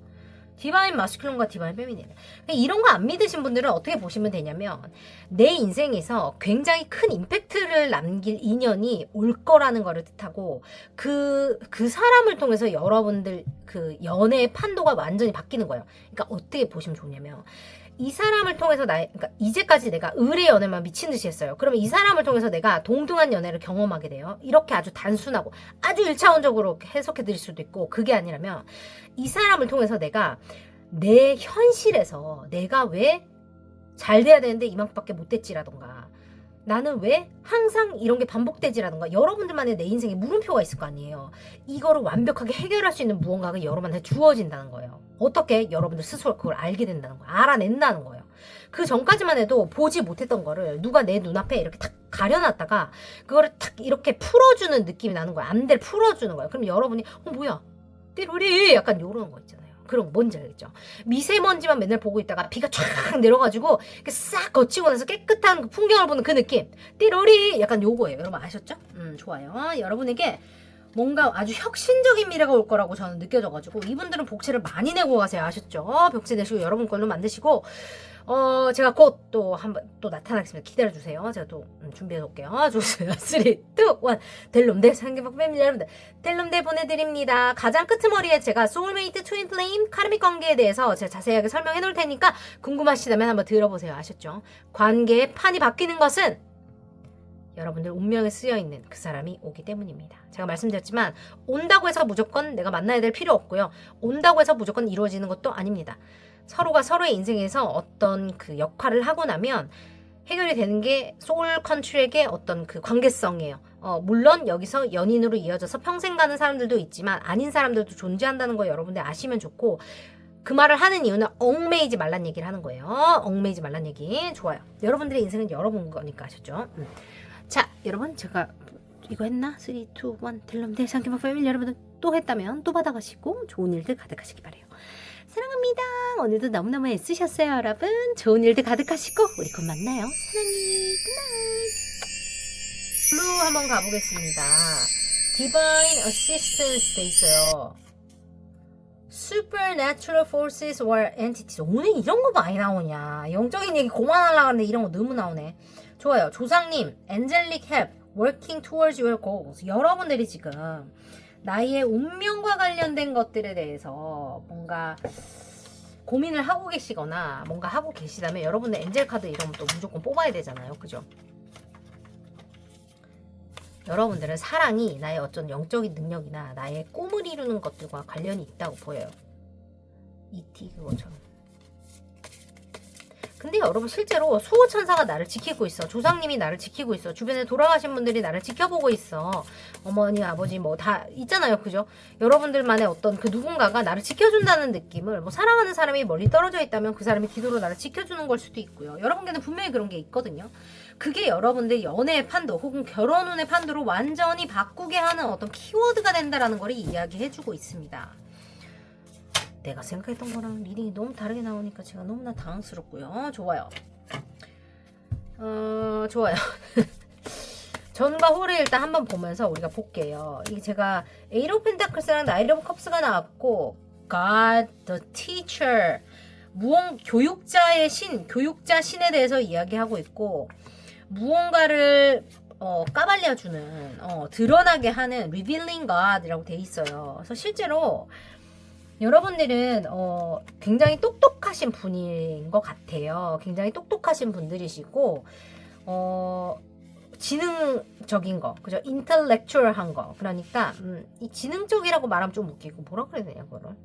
디바인 마스큘린과 디바인 페미닌. 이런 거 안 믿으신 분들은 어떻게 보시면 되냐면 내 인생에서 굉장히 큰 임팩트를 남길 인연이 올 거라는 거를 뜻하고 그 사람을 통해서 여러분들 그 연애의 판도가 완전히 바뀌는 거예요. 그러니까 어떻게 보시면 좋냐면 이 사람을 통해서 그러니까 이제까지 내가 의뢰 연애만 미친 듯이 했어요. 그러면 이 사람을 통해서 내가 동등한 연애를 경험하게 돼요. 이렇게 아주 단순하고 아주 1차원적으로 해석해 드릴 수도 있고, 그게 아니라면 이 사람을 통해서 내가 내 현실에서 내가 왜 잘 돼야 되는데 이만큼밖에 못 됐지라던가, 나는 왜 항상 이런 게 반복되지라던가, 여러분들만의 내 인생에 물음표가 있을 거 아니에요. 이거를 완벽하게 해결할 수 있는 무언가가 여러분한테 주어진다는 거예요. 어떻게? 여러분들 스스로 그걸 알게 된다는 거예요. 알아낸다는 거예요. 그 전까지만 해도 보지 못했던 거를 누가 내 눈앞에 이렇게 탁 가려놨다가 그거를 탁 이렇게 풀어주는 느낌이 나는 거야. 안대를 풀어주는 거예요. 그럼 여러분이 뭐야? 띠로리 약간 요런 거 있잖아요. 그런 거 뭔지 알겠죠? 미세먼지만 맨날 보고 있다가 비가 쫙 내려가지고 싹 거치고 나서 깨끗한 그 풍경을 보는 그 느낌. 띠로리 약간 요거예요. 여러분 아셨죠? 좋아요. 여러분에게 뭔가 아주 혁신적인 미래가 올 거라고 저는 느껴져가지고 이분들은 복채를 많이 내고 가세요. 아셨죠? 복채 내시고 여러분 걸로 만드시고 제가 곧 또 한번 또 나타나겠습니다. 기다려주세요. 제가 또 준비해 놓을게요. 좋습니다. 3, 2, 1 델롬대 상계박 패밀리 여러분들 델롬대 보내드립니다. 가장 끄트머리에 제가 소울메이트 트윈플레임 카르믹 관계에 대해서 제가 자세하게 설명해 놓을 테니까 궁금하시다면 한번 들어보세요. 아셨죠? 관계의 판이 바뀌는 것은 여러분들 운명에 쓰여있는 그 사람이 오기 때문입니다. 제가 말씀드렸지만 온다고 해서 무조건 내가 만나야 될 필요 없고요. 온다고 해서 무조건 이루어지는 것도 아닙니다. 서로가 서로의 인생에서 어떤 그 역할을 하고 나면 해결이 되는 게 소울 컨트랙의 어떤 그 관계성이에요. 물론 여기서 연인으로 이어져서 평생 가는 사람들도 있지만 아닌 사람들도 존재한다는 거 여러분들 아시면 좋고, 그 말을 하는 이유는 얽매이지 말란 얘기를 하는 거예요. 얽매이지 말란 얘기. 좋아요. 여러분들의 인생은 여러분 거니까 아셨죠? 자, 여러분 제가 이거 했나? 3, 2, 1 델롬대 상계박 패밀리 여러분들 또 했다면 또 받아가시고 좋은 일들 가득하시기 바래요. 사랑합니다. 오늘도 너무너무 애쓰셨어요, 여러분. 좋은 일들 가득하시고 우리 곧 만나요. 사랑해. 굿나잇. 블루 한번 가보겠습니다. Divine Assistance 돼 있어요. Supernatural Forces or Entities. 오늘 이런 거 많이 나오냐. 영적인 얘기 그만하려고 하는데 이런 거 너무 나오네. 좋아요. 조상님, Angelic Help, Working Towards Your Goals. 여러분들이 지금 나의 운명과 관련된 것들에 대해서 뭔가 고민을 하고 계시거나 뭔가 하고 계시다면 여러분의 엔젤 카드 이런 또 무조건 뽑아야 되잖아요. 그죠? 여러분들은 사랑이 나의 어떤 영적인 능력이나 나의 꿈을 이루는 것들과 관련이 있다고 보여요. E.T. 그거처럼. 근데 여러분 실제로 수호천사가 나를 지키고 있어. 조상님이 나를 지키고 있어. 주변에 돌아가신 분들이 나를 지켜보고 있어. 어머니, 아버지 뭐 다 있잖아요. 그죠? 여러분들만의 어떤 그 누군가가 나를 지켜준다는 느낌을, 뭐 사랑하는 사람이 멀리 떨어져 있다면 그 사람이 기도로 나를 지켜주는 걸 수도 있고요. 여러분께는 분명히 그런 게 있거든요. 그게 여러분들 연애의 판도 혹은 결혼 운의 판도로 완전히 바꾸게 하는 어떤 키워드가 된다라는 걸 이야기해주고 있습니다. 내가 생각했던 거랑 리딩이 너무 다르게 나오니까 제가 너무나 당황스럽고요. 좋아요. 좋아요. 전과 후를 일단 한번 보면서 우리가 볼게요. 이게 제가 에이트 오브 펜타클스랑 나이트 오브 컵스가 나왔고, God, the teacher, 교육자의 신, 교육자 신에 대해서 이야기하고 있고, 무언가를 까발려주는, 드러나게 하는 revealing God이라고 돼 있어요. 그래서 실제로 여러분들은 굉장히 똑똑하신 분인 것 같아요. 굉장히 똑똑하신 분들이시고 지능적인 거, 그죠? 인텔렉츄얼한 거. 그러니까 이 지능적이라고 말하면 좀 웃기고 뭐라 그래야 되냐 그거를.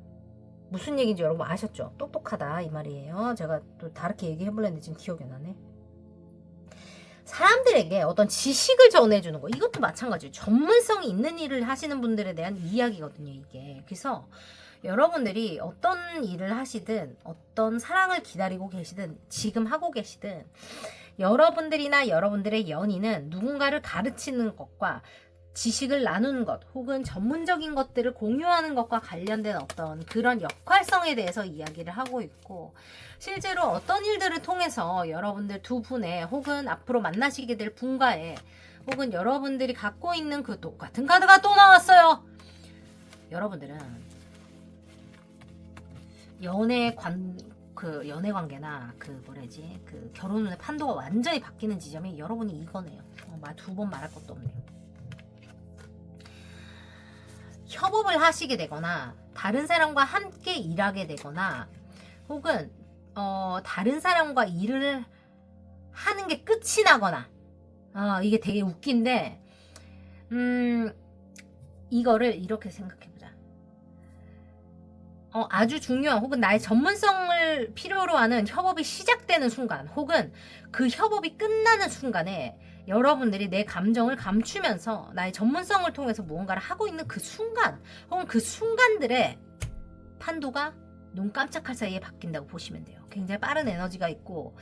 무슨 얘기인지 여러분 아셨죠? 똑똑하다 이 말이에요. 제가 또 다르게 얘기해보려는데 지금 기억이 안 나네. 사람들에게 어떤 지식을 전해주는 거, 이것도 마찬가지예요. 전문성이 있는 일을 하시는 분들에 대한 이야기거든요, 이게. 그래서 여러분들이 어떤 일을 하시든 어떤 사랑을 기다리고 계시든 지금 하고 계시든 여러분들이나 여러분들의 연인은 누군가를 가르치는 것과 지식을 나누는 것 혹은 전문적인 것들을 공유하는 것과 관련된 어떤 그런 역할성에 대해서 이야기를 하고 있고, 실제로 어떤 일들을 통해서 여러분들 두 분의 혹은 앞으로 만나시게 될 분과의 혹은 여러분들이 갖고 있는 그 똑같은 카드가 또 나왔어요. 여러분들은 연애 관계나 그 결혼운의 판도가 완전히 바뀌는 지점이 여러분이 이거네요. 두 번 말할 것도 없네요. 협업을 하시게 되거나 다른 사람과 함께 일하게 되거나 혹은 다른 사람과 일을 하는 게 끝이 나거나, 이게 되게 웃긴데 이거를 이렇게 생각해보자. 아주 중요한 혹은 나의 전문성을 필요로 하는 협업이 시작되는 순간 혹은 그 협업이 끝나는 순간에 여러분들이 내 감정을 감추면서 나의 전문성을 통해서 무언가를 하고 있는 그 순간 혹은 그 순간들의 판도가 눈 깜짝할 사이에 바뀐다고 보시면 돼요. 굉장히 빠른 에너지가 있고,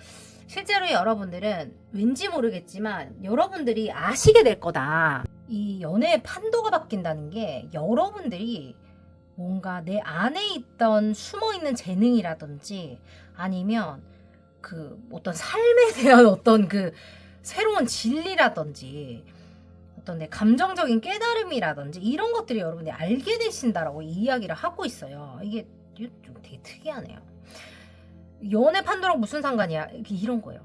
실제로 여러분들은 왠지 모르겠지만 여러분들이 아시게 될 거다. 이 연애의 판도가 바뀐다는 게 여러분들이 뭔가 내 안에 있던 숨어있는 재능이라든지 아니면 그 어떤 삶에 대한 어떤 그 새로운 진리라든지 어떤 내 감정적인 깨달음이라든지 이런 것들이 여러분이 알게 되신다라고 이야기를 하고 있어요. 이게 좀 되게 특이하네요. 연애 판도랑 무슨 상관이야? 이런 거예요.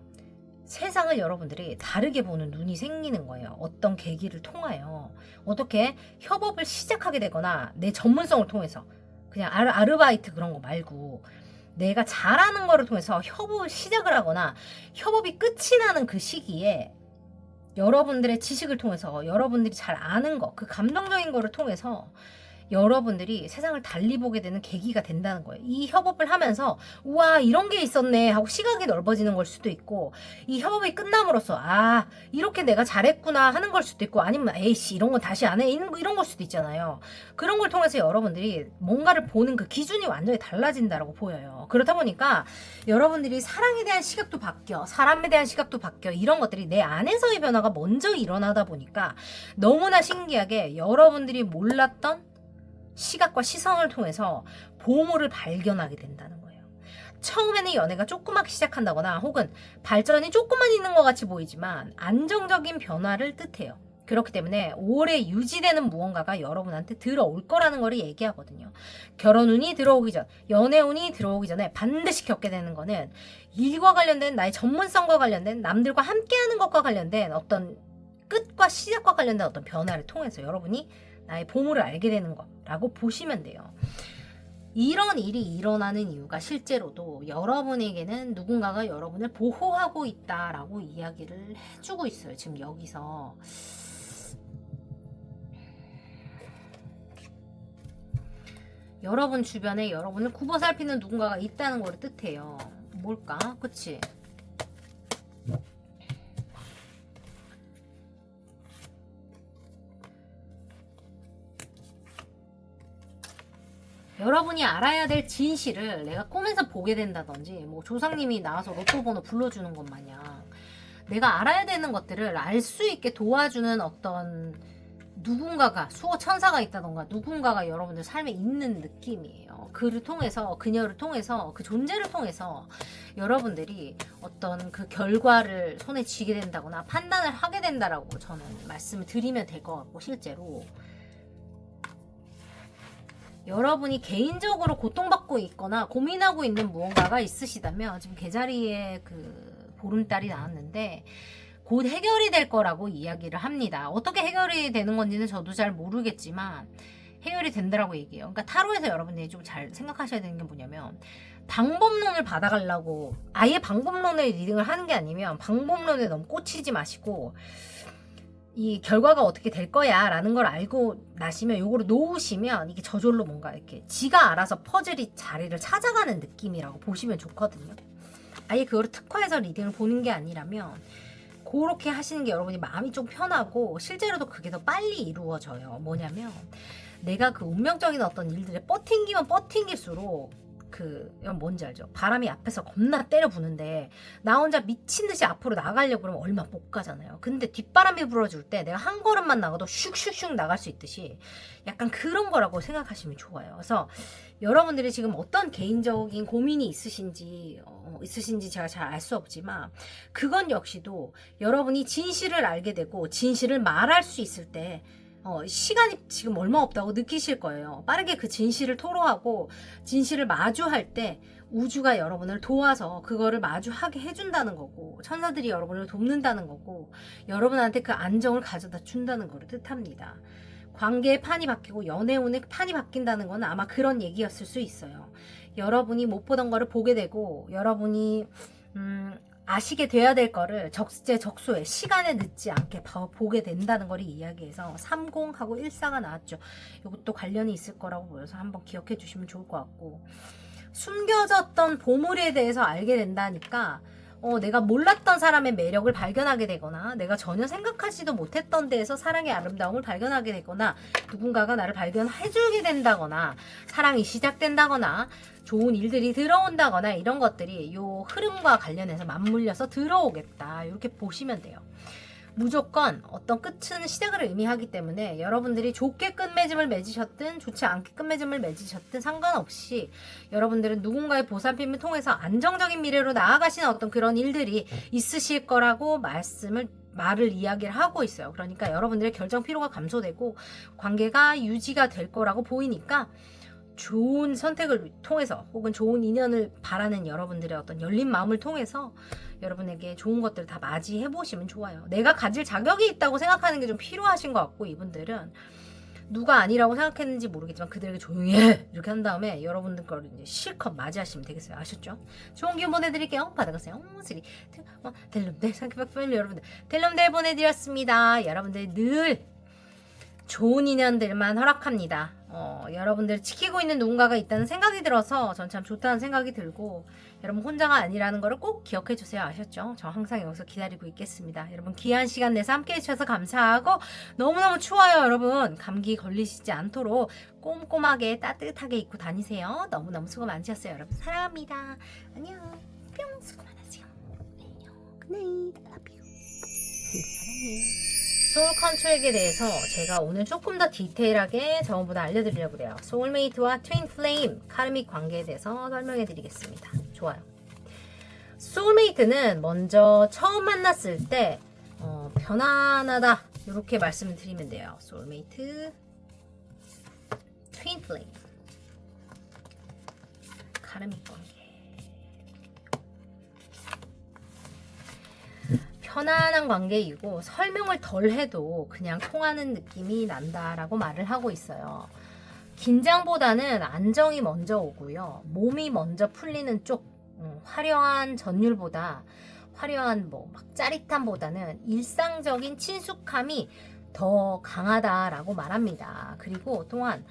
세상을 여러분들이 다르게 보는 눈이 생기는 거예요. 어떤 계기를 통하여 어떻게 협업을 시작하게 되거나 내 전문성을 통해서, 그냥 아르바이트 그런 거 말고 내가 잘하는 거를 통해서 협업을 시작을 하거나 협업이 끝이 나는 그 시기에 여러분들의 지식을 통해서 여러분들이 잘 아는 거, 그 감정적인 거를 통해서 여러분들이 세상을 달리 보게 되는 계기가 된다는 거예요. 이 협업을 하면서 우와 이런 게 있었네 하고 시각이 넓어지는 걸 수도 있고, 이 협업이 끝남으로써 이렇게 내가 잘했구나 하는 걸 수도 있고, 아니면 에이씨 이런 건 다시 안 해 이런 걸 수도 있잖아요. 그런 걸 통해서 여러분들이 뭔가를 보는 그 기준이 완전히 달라진다라고 보여요. 그렇다 보니까 여러분들이 사랑에 대한 시각도 바뀌어, 사람에 대한 시각도 바뀌어, 이런 것들이 내 안에서의 변화가 먼저 일어나다 보니까 너무나 신기하게 여러분들이 몰랐던 시각과 시선을 통해서 보물을 발견하게 된다는 거예요. 처음에는 연애가 조그맣게 시작한다거나 혹은 발전이 조금만 있는 것 같이 보이지만 안정적인 변화를 뜻해요. 그렇기 때문에 오래 유지되는 무언가가 여러분한테 들어올 거라는 걸 얘기하거든요. 결혼운이 들어오기 전, 연애운이 들어오기 전에 반드시 겪게 되는 거는 일과 관련된 나의 전문성과 관련된 남들과 함께하는 것과 관련된 어떤 끝과 시작과 관련된 어떤 변화를 통해서 여러분이 나의 보물을 알게 되는 거라고 보시면 돼요. 이런 일이 일어나는 이유가 실제로도 여러분에게는 누군가가 여러분을 보호하고 있다라고 이야기를 해주고 있어요. 지금 여기서 여러분 주변에 여러분을 굽어살피는 누군가가 있다는 걸 뜻해요. 뭘까? 그치? 여러분이 알아야 될 진실을 내가 꿈에서 보게 된다든지 뭐 조상님이 나와서 로또 번호 불러주는 것 마냥 내가 알아야 되는 것들을 알 수 있게 도와주는 어떤 누군가가, 수호 천사가 있다던가 누군가가 여러분들 삶에 있는 느낌이에요. 그를 통해서, 그녀를 통해서, 그 존재를 통해서 여러분들이 어떤 그 결과를 손에 쥐게 된다거나 판단을 하게 된다라고 저는 말씀을 드리면 될 것 같고, 실제로 여러분이 개인적으로 고통받고 있거나 고민하고 있는 무언가가 있으시다면 지금 개자리에 그 보름달이 나왔는데 곧 해결이 될 거라고 이야기를 합니다. 어떻게 해결이 되는 건지는 저도 잘 모르겠지만 해결이 된다라고 얘기해요. 그러니까 타로에서 여러분들이 좀 잘 생각하셔야 되는 게 뭐냐면, 방법론을 받아가려고 아예 방법론의 리딩을 하는 게 아니면 방법론에 너무 꽂히지 마시고 이 결과가 어떻게 될 거야 라는 걸 알고 나시면 요거를 놓으시면 이게 저절로 뭔가 이렇게 지가 알아서 퍼즐이 자리를 찾아가는 느낌이라고 보시면 좋거든요. 아예 그거를 특화해서 리딩을 보는 게 아니라면 그렇게 하시는 게 여러분이 마음이 좀 편하고 실제로도 그게 더 빨리 이루어져요. 뭐냐면 내가 그 운명적인 어떤 일들에 뻗팅기면 뻗팅길수록 뭔지 알죠? 바람이 앞에서 겁나 때려 부는데 나 혼자 미친 듯이 앞으로 나가려고 그러면 얼마 못 가잖아요. 근데 뒷바람이 불어줄 때 내가 한 걸음만 나가도 슉슉슉 나갈 수 있듯이 약간 그런 거라고 생각하시면 좋아요. 그래서 여러분들이 지금 어떤 개인적인 고민이 있으신지 제가 잘 알 수 없지만 그건 역시도 여러분이 진실을 알게 되고 진실을 말할 수 있을 때 시간이 지금 얼마 없다고 느끼실 거예요. 빠르게 그 진실을 토로하고 진실을 마주할 때 우주가 여러분을 도와서 그거를 마주하게 해준다는 거고 천사들이 여러분을 돕는다는 거고 여러분한테 그 안정을 가져다 준다는 거를 뜻합니다. 관계의 판이 바뀌고 연애운의 판이 바뀐다는 건 아마 그런 얘기였을 수 있어요. 여러분이 못 보던 거를 보게 되고 여러분이 아시게 돼야 될 거를 적재적소에 시간에 늦지 않게 보게 된다는 걸 이야기해서 30하고 14가 나왔죠. 이것도 관련이 있을 거라고 보여서 한번 기억해 주시면 좋을 것 같고 숨겨졌던 보물에 대해서 알게 된다니까 내가 몰랐던 사람의 매력을 발견하게 되거나 내가 전혀 생각하지도 못했던 데에서 사랑의 아름다움을 발견하게 되거나 누군가가 나를 발견해주게 된다거나 사랑이 시작된다거나 좋은 일들이 들어온다거나 이런 것들이 요 흐름과 관련해서 맞물려서 들어오겠다 이렇게 보시면 돼요. 무조건 어떤 끝은 시작을 의미하기 때문에 여러분들이 좋게 끝맺음을 맺으셨든 좋지 않게 끝맺음을 맺으셨든 상관없이 여러분들은 누군가의 보살핌을 통해서 안정적인 미래로 나아가시는 어떤 그런 일들이 있으실 거라고 말을 이야기를 하고 있어요. 그러니까 여러분들의 결정 피로가 감소되고 관계가 유지가 될 거라고 보이니까 좋은 선택을 통해서 혹은 좋은 인연을 바라는 여러분들의 어떤 열린 마음을 통해서 여러분에게 좋은 것들을 다 맞이해 보시면 좋아요. 내가 가질 자격이 있다고 생각하는 게 좀 필요하신 것 같고 이분들은 누가 아니라고 생각했는지 모르겠지만 그들에게 조용히 해 이렇게 한 다음에 여러분들 걸 이제 실컷 맞이하시면 되겠어요. 아셨죠? 좋은 기운 보내드릴게요. 받아가세요. 3, 2, 1 델lum데 상쾌박필 여러분들 델lum데 보내드렸습니다. 여러분들 늘 좋은 인연들만 허락합니다. 여러분들 지키고 있는 누군가가 있다는 생각이 들어서 전 참 좋다는 생각이 들고 여러분 혼자가 아니라는 거를 꼭 기억해 주세요. 아셨죠? 저 항상 여기서 기다리고 있겠습니다. 여러분 귀한 시간 내서 함께 해주셔서 감사하고 너무너무 추워요. 여러분 감기 걸리시지 않도록 꼼꼼하게 따뜻하게 입고 다니세요. 너무너무 수고 많으셨어요. 여러분 사랑합니다. 안녕. 뿅 수고 많으세요. 안녕. 굿나잇. love you. 사랑해. 소울 컨트롤에 대해서 제가 오늘 조금 더 디테일하게 저번보다 알려드리려고 해요. 소울메이트와 트윈 플레임, 카르믹 관계에 대해서 설명해 드리겠습니다. 좋아요. 소울메이트는 먼저 처음 만났을 때 편안하다 이렇게 말씀을 드리면 돼요. 소울메이트, 트윈 플레임, 카르믹 관계. 편안한 관계이고 설명을 덜 해도 그냥 통하는 느낌이 난다라고 말을 하고 있어요. 긴장보다는 안정이 먼저 오고요. 몸이 먼저 풀리는 쪽, 화려한 전율보다 화려한 막 짜릿함보다는 일상적인 친숙함이 더 강하다라고 말합니다. 그리고 또한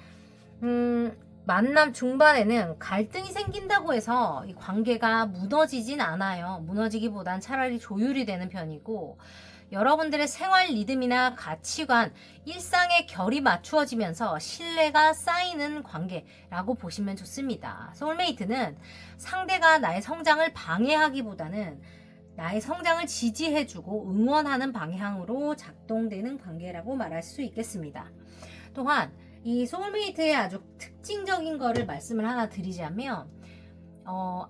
만남 중반에는 갈등이 생긴다고 해서 이 관계가 무너지진 않아요. 무너지기보단 차라리 조율이 되는 편이고 여러분들의 생활 리듬이나 가치관, 일상의 결이 맞추어지면서 신뢰가 쌓이는 관계라고 보시면 좋습니다. 소울메이트는 상대가 나의 성장을 방해하기보다는 나의 성장을 지지해주고 응원하는 방향으로 작동되는 관계라고 말할 수 있겠습니다. 또한 이 소울메이트의 아주 특징적인 거를 말씀을 하나 드리자면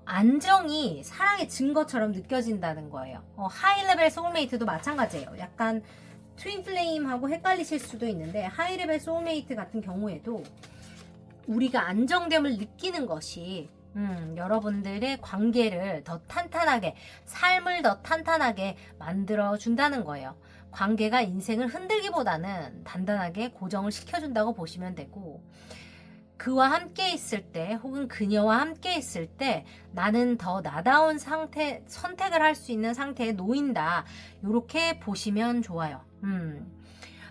안정이 사랑의 증거처럼 느껴진다는 거예요. 하이레벨 소울메이트도 마찬가지예요. 약간 트윈플레임하고 헷갈리실 수도 있는데 하이레벨 소울메이트 같은 경우에도 우리가 안정됨을 느끼는 것이 여러분들의 관계를 더 탄탄하게, 삶을 더 탄탄하게 만들어 준다는 거예요. 관계가 인생을 흔들기보다는 단단하게 고정을 시켜준다고 보시면 되고 그와 함께 있을 때 혹은 그녀와 함께 있을 때 나는 더 나다운 선택을 할 수 있는 상태에 놓인다. 이렇게 보시면 좋아요.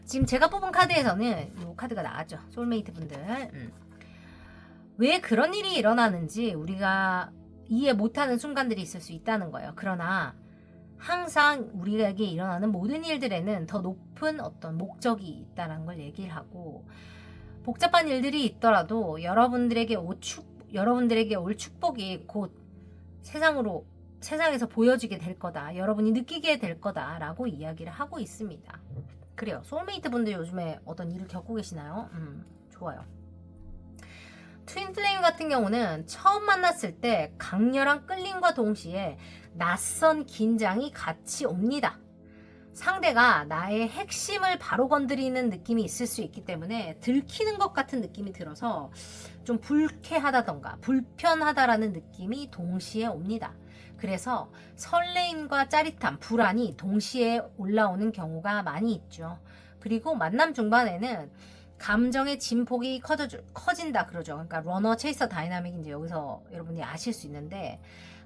지금 제가 뽑은 카드에서는 이 카드가 나왔죠. 소울메이트 분들. 왜 그런 일이 일어나는지 우리가 이해 못하는 순간들이 있을 수 있다는 거예요. 그러나 항상 우리에게 일어나는 모든 일들에는 더 높은 어떤 목적이 있다는 걸 얘기를 하고, 복잡한 일들이 있더라도 여러분들에게 올 축복이 곧 세상에서 보여지게 될 거다. 여러분이 느끼게 될 거다라고 이야기를 하고 있습니다. 그래요. 소울메이트 분들 요즘에 어떤 일을 겪고 계시나요? 좋아요. 트윈플레임 같은 경우는 처음 만났을 때 강렬한 끌림과 동시에 낯선 긴장이 같이 옵니다. 상대가 나의 핵심을 바로 건드리는 느낌이 있을 수 있기 때문에 들키는 것 같은 느낌이 들어서 좀 불쾌하다던가 불편하다라는 느낌이 동시에 옵니다. 그래서 설레임과 짜릿함, 불안이 동시에 올라오는 경우가 많이 있죠. 그리고 만남 중반에는 감정의 진폭이 커진다 그러죠. 그러니까 러너 체이서 다이나믹 이제 여기서 여러분이 아실 수 있는데,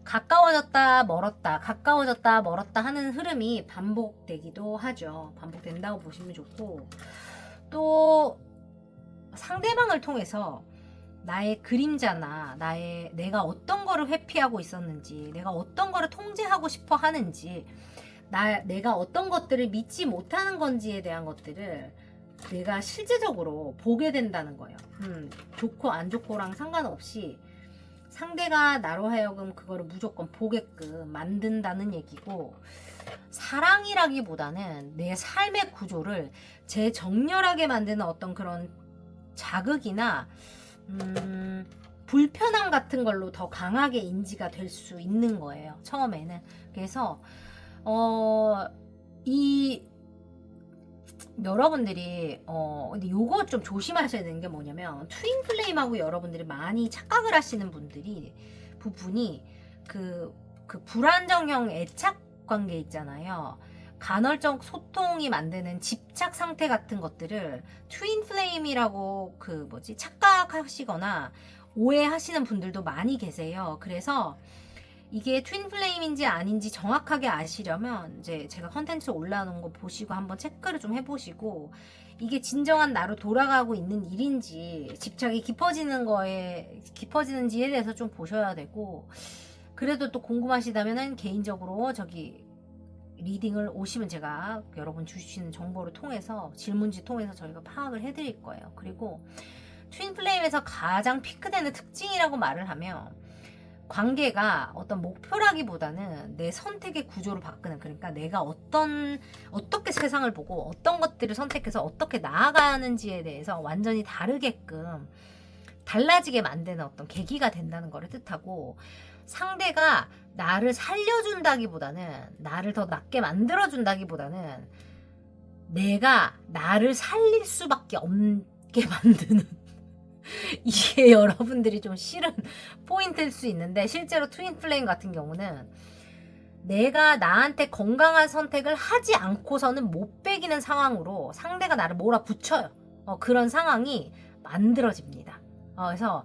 가까워졌다 멀었다 가까워졌다 멀었다 하는 흐름이 반복되기도 하죠. 반복된다고 보시면 좋고, 또 상대방을 통해서 나의 그림자나 내가 어떤 거를 회피하고 있었는지, 내가 어떤 거를 통제하고 싶어 하는지, 내가 어떤 것들을 믿지 못하는 건지에 대한 것들을 내가 실제적으로 보게 된다는 거예요. 좋고 안 좋고랑 상관없이 상대가 나로 하여금 그거를 무조건 보게끔 만든다는 얘기고, 사랑이라기보다는 내 삶의 구조를 재정렬하게 만드는 어떤 그런 자극이나 불편함 같은 걸로 더 강하게 인지가 될 수 있는 거예요, 처음에는. 그래서 여러분들이 근데 요거 좀 조심하셔야 되는 게 뭐냐면, 트윈 플레임하고 여러분들이 많이 착각을 하시는 부분이 그 불안정형 애착 관계 있잖아요. 간헐적 소통이 만드는 집착 상태 같은 것들을 트윈 플레임이라고 착각하시거나 오해하시는 분들도 많이 계세요. 그래서 이게 트윈 플레임인지 아닌지 정확하게 아시려면 이제 제가 컨텐츠 올라오는 거 보시고 한번 체크를 좀 해보시고, 이게 진정한 나로 돌아가고 있는 일인지 집착이 깊어지는지에 대해서 좀 보셔야 되고, 그래도 또 궁금하시다면은 개인적으로 저기 리딩을 오시면 제가 여러분 주시는 정보를 통해서 질문지 통해서 저희가 파악을 해드릴 거예요. 그리고 트윈 플레임에서 가장 피크되는 특징이라고 말을 하면, 관계가 어떤 목표라기보다는 내 선택의 구조를 바꾸는, 그러니까 내가 어떻게 세상을 보고 어떤 것들을 선택해서 어떻게 나아가는지에 대해서 완전히 달라지게 만드는 어떤 계기가 된다는 것을 뜻하고, 상대가 나를 살려준다기보다는, 나를 더 낫게 만들어준다기보다는 내가 나를 살릴 수밖에 없게 만드는 이게 여러분들이 좀 싫은 포인트일 수 있는데, 실제로 트윈 플레임 같은 경우는 내가 나한테 건강한 선택을 하지 않고서는 못 베기는 상황으로 상대가 나를 몰아붙여요. 그런 상황이 만들어집니다. 그래서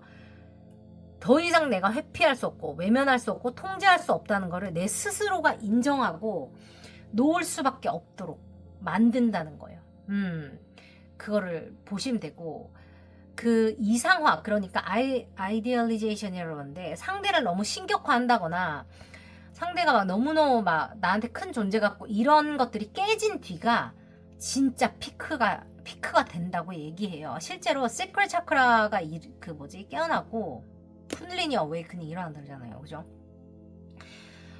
더 이상 내가 회피할 수 없고 외면할 수 없고 통제할 수 없다는 거를 내 스스로가 인정하고 놓을 수밖에 없도록 만든다는 거예요. 그거를 보시면 되고, 그 이상화, 그러니까 아이디얼리제이션이라고 하는데, 상대를 너무 신격화한다거나 상대가 막 너무너무 막 나한테 큰 존재 같고 이런 것들이 깨진 뒤가 진짜 피크가 된다고 얘기해요. 실제로 시크릿 차크라가 깨어나고 쿤들리니 어웨이크닝이 일어난다잖아요. 그죠?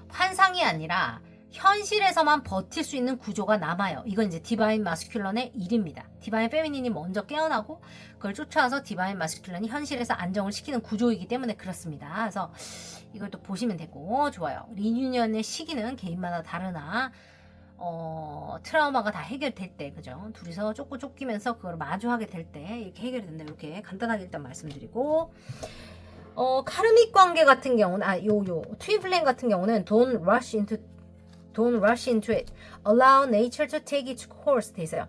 환상이 아니라 현실에서만 버틸 수 있는 구조가 남아요. 이건 이제 디바인 마스큘런의 일입니다. 디바인 페미닌이 먼저 깨어나고 그걸 쫓아와서 디바인 마스큘런이 현실에서 안정을 시키는 구조이기 때문에 그렇습니다. 그래서 이걸 또 보시면 되고, 좋아요. 리유니언의 시기는 개인마다 다르나 트라우마가 다 해결될 때, 그죠? 둘이서 쫓기면서 그걸 마주하게 될 때 이렇게 해결이 된다. 이렇게 간단하게 일단 말씀드리고, 카르믹 관계 같은 경우는 트윈 플레임 같은 경우는 don't rush into it. Allow nature to take its course 돼 있어요.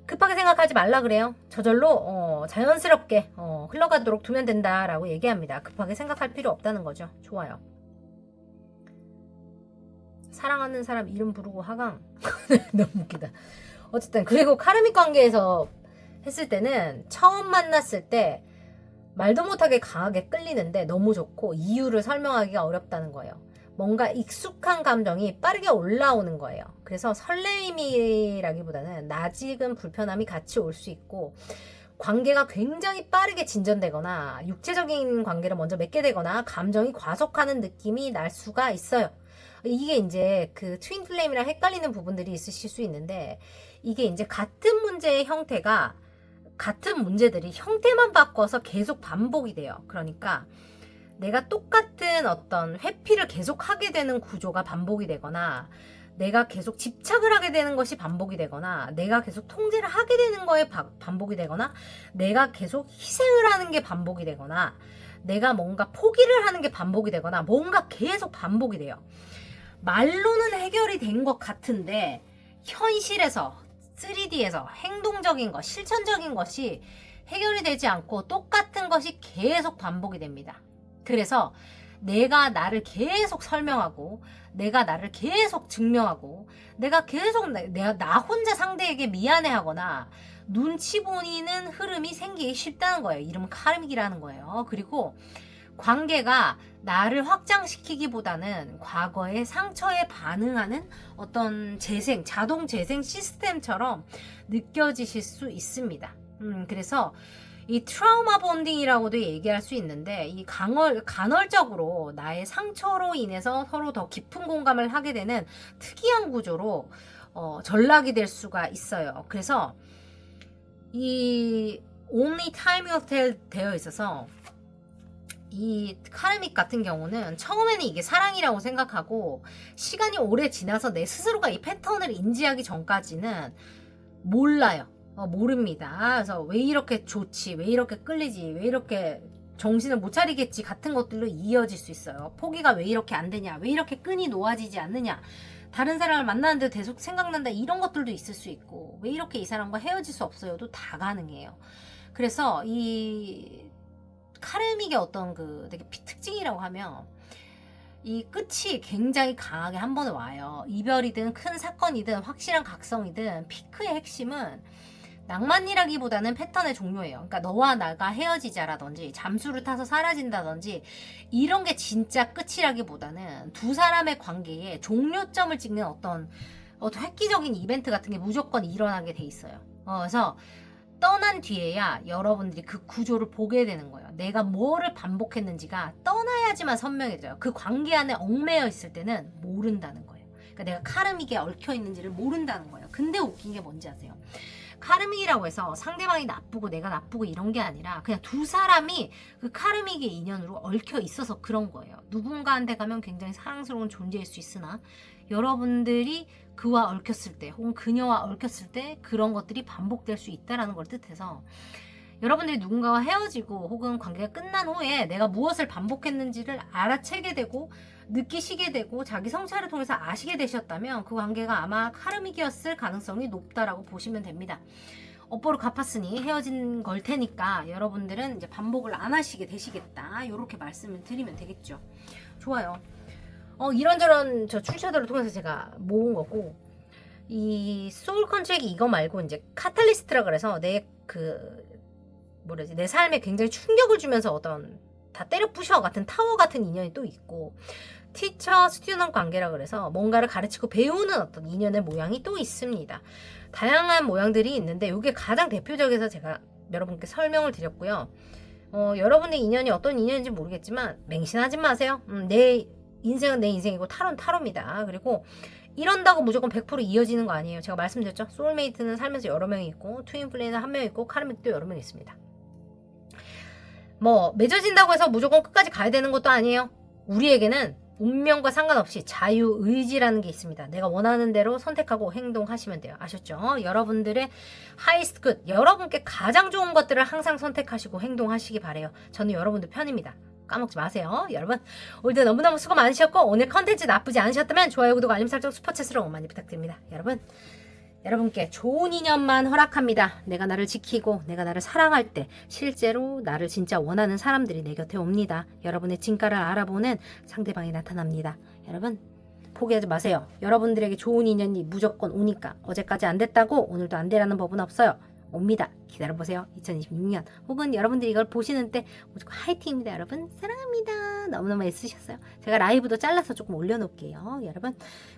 급하게 생각하지 말라 그래요. 저절로 자연스럽게 흘러가도록 두면 된다라고 얘기합니다. 급하게 생각할 필요 없다는 거죠. 좋아요. 사랑하는 사람 이름 부르고 하강. 너무 웃기다. 어쨌든 그리고 카르믹 관계에서 했을 때는 처음 만났을 때 말도 못하게 강하게 끌리는데 너무 좋고 이유를 설명하기가 어렵다는 거예요. 뭔가 익숙한 감정이 빠르게 올라오는 거예요. 그래서 설레임이라기보다는 낯익은 불편함이 같이 올 수 있고 관계가 굉장히 빠르게 진전되거나 육체적인 관계를 먼저 맺게 되거나 감정이 과속하는 느낌이 날 수가 있어요. 이게 이제 그 트윈 플레임이랑 헷갈리는 부분들이 있으실 수 있는데 이게 이제 같은 문제의 형태가 같은 문제들이 형태만 바꿔서 계속 반복이 돼요. 그러니까 내가 똑같은 어떤 회피를 계속 하게 되는 구조가 반복이 되거나 내가 계속 집착을 하게 되는 것이 반복이 되거나 내가 계속 통제를 하게 되는 거에 반복이 되거나 내가 계속 희생을 하는 게 반복이 되거나 내가 뭔가 포기를 하는 게 반복이 되거나 뭔가 계속 반복이 돼요. 말로는 해결이 된 것 같은데 현실에서 3D에서 행동적인 것, 실천적인 것이 해결이 되지 않고 똑같은 것이 계속 반복이 됩니다. 그래서 내가 나를 계속 설명하고 내가 나를 계속 증명하고 내가 계속 나 혼자 상대에게 미안해하거나 눈치 보이는 흐름이 생기기 쉽다는 거예요. 이름은 카르믹이라는 거예요. 그리고 관계가 나를 확장시키기보다는 과거의 상처에 반응하는 어떤 재생, 자동 재생 시스템처럼 느껴지실 수 있습니다. 그래서 이 트라우마 본딩이라고도 얘기할 수 있는데 이 간헐적으로 나의 상처로 인해서 서로 더 깊은 공감을 하게 되는 특이한 구조로 전락이 될 수가 있어요. 그래서 이 only time will tell 되어 있어서 이 카르믹 같은 경우는 처음에는 이게 사랑이라고 생각하고 시간이 오래 지나서 내 스스로가 이 패턴을 인지하기 전까지는 몰라요. 모릅니다. 그래서 왜 이렇게 좋지? 왜 이렇게 끌리지? 왜 이렇게 정신을 못 차리겠지? 같은 것들로 이어질 수 있어요. 포기가 왜 이렇게 안 되냐? 왜 이렇게 끈이 놓아지지 않느냐? 다른 사람을 만나는데 계속 생각난다. 이런 것들도 있을 수 있고 왜 이렇게 이 사람과 헤어질 수 없어요도 다 가능해요. 그래서 이 카르믹의 어떤 그 되게 특징이라고 하면 이 끝이 굉장히 강하게 한 번에 와요. 이별이든 큰 사건이든 확실한 각성이든 피크의 핵심은 낭만이라기보다는 패턴의 종료예요. 그러니까 너와 나가 헤어지자라든지 잠수를 타서 사라진다든지 이런 게 진짜 끝이라기보다는 두 사람의 관계에 종료점을 찍는 어떤 획기적인 이벤트 같은 게 무조건 일어나게 돼 있어요. 그래서 떠난 뒤에야 여러분들이 그 구조를 보게 되는 거예요. 내가 뭐를 반복했는지가 떠나야지만 선명해져요. 그 관계 안에 얽매여 있을 때는 모른다는 거예요. 그러니까 내가 카르믹에 얽혀 있는지를 모른다는 거예요. 근데 웃긴 게 뭔지 아세요? 카르믹이라고 해서 상대방이 나쁘고 내가 나쁘고 이런 게 아니라 그냥 두 사람이 그 카르믹의 인연으로 얽혀 있어서 그런 거예요. 누군가한테 가면 굉장히 사랑스러운 존재일 수 있으나 여러분들이 그와 얽혔을 때 혹은 그녀와 얽혔을 때 그런 것들이 반복될 수 있다는 걸 뜻해서 여러분들이 누군가와 헤어지고 혹은 관계가 끝난 후에 내가 무엇을 반복했는지를 알아채게 되고 느끼시게 되고 자기 성찰을 통해서 아시게 되셨다면 그 관계가 아마 카르믹이었을 가능성이 높다라고 보시면 됩니다. 업보로 갚았으니 헤어진 걸 테니까 여러분들은 이제 반복을 안 하시게 되시겠다. 이렇게 말씀을 드리면 되겠죠. 좋아요. 이런저런 저 출처들을 통해서 제가 모은 거고 이 소울 컨트랙이 이거 말고 이제 카탈리스트라 그래서 내 삶에 굉장히 충격을 주면서 어떤 다 때려 부셔 같은 타워 같은 인연이 또 있고 티처 스튜던트 관계라 그래서 뭔가를 가르치고 배우는 어떤 인연의 모양이 또 있습니다. 다양한 모양들이 있는데 이게 가장 대표적이어서 제가 여러분께 설명을 드렸고요. 여러분의 인연이 어떤 인연인지 모르겠지만 맹신하지 마세요. 내 인생은 내 인생이고 타로는 타로입니다. 그리고 이런다고 무조건 100% 이어지는 거 아니에요. 제가 말씀드렸죠. 소울메이트는 살면서 여러 명이 있고 트윈 플레이는 한 명 있고 카르믹도 여러 명 있습니다. 맺어진다고 해서 무조건 끝까지 가야 되는 것도 아니에요. 우리에게는 운명과 상관없이 자유의지라는 게 있습니다. 내가 원하는 대로 선택하고 행동하시면 돼요. 아셨죠? 여러분들의 highest good, 여러분께 가장 좋은 것들을 항상 선택하시고 행동하시기 바래요. 저는 여러분들 편입니다. 까먹지 마세요. 여러분 오늘도 너무너무 수고 많으셨고 오늘 컨텐츠 나쁘지 않으셨다면 좋아요, 구독, 알림 설정, 슈퍼챗으로 많이 부탁드립니다. 여러분께 좋은 인연만 허락합니다. 내가 나를 지키고 내가 나를 사랑할 때 실제로 나를 진짜 원하는 사람들이 내 곁에 옵니다. 여러분의 진가를 알아보는 상대방이 나타납니다. 여러분 포기하지 마세요. 여러분들에게 좋은 인연이 무조건 오니까. 어제까지 안 됐다고 오늘도 안 되라는 법은 없어요. 옵니다. 기다려보세요. 2026년 혹은 여러분들이 이걸 보시는 때 무조건 화이팅입니다. 여러분 사랑합니다. 너무너무 애쓰셨어요. 제가 라이브도 잘라서 조금 올려놓을게요. 여러분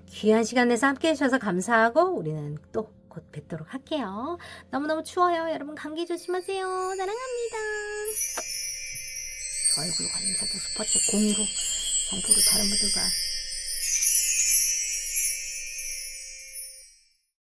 귀한 시간 내서 함께 해주셔서 감사하고 우리는 또 곧 뵙도록 할게요. 너무너무 추워요. 여러분 감기 조심하세요. 사랑합니다. 좋아요, 구독, 알림 설정, 스포츠, 공유, 정보로 다른 분들과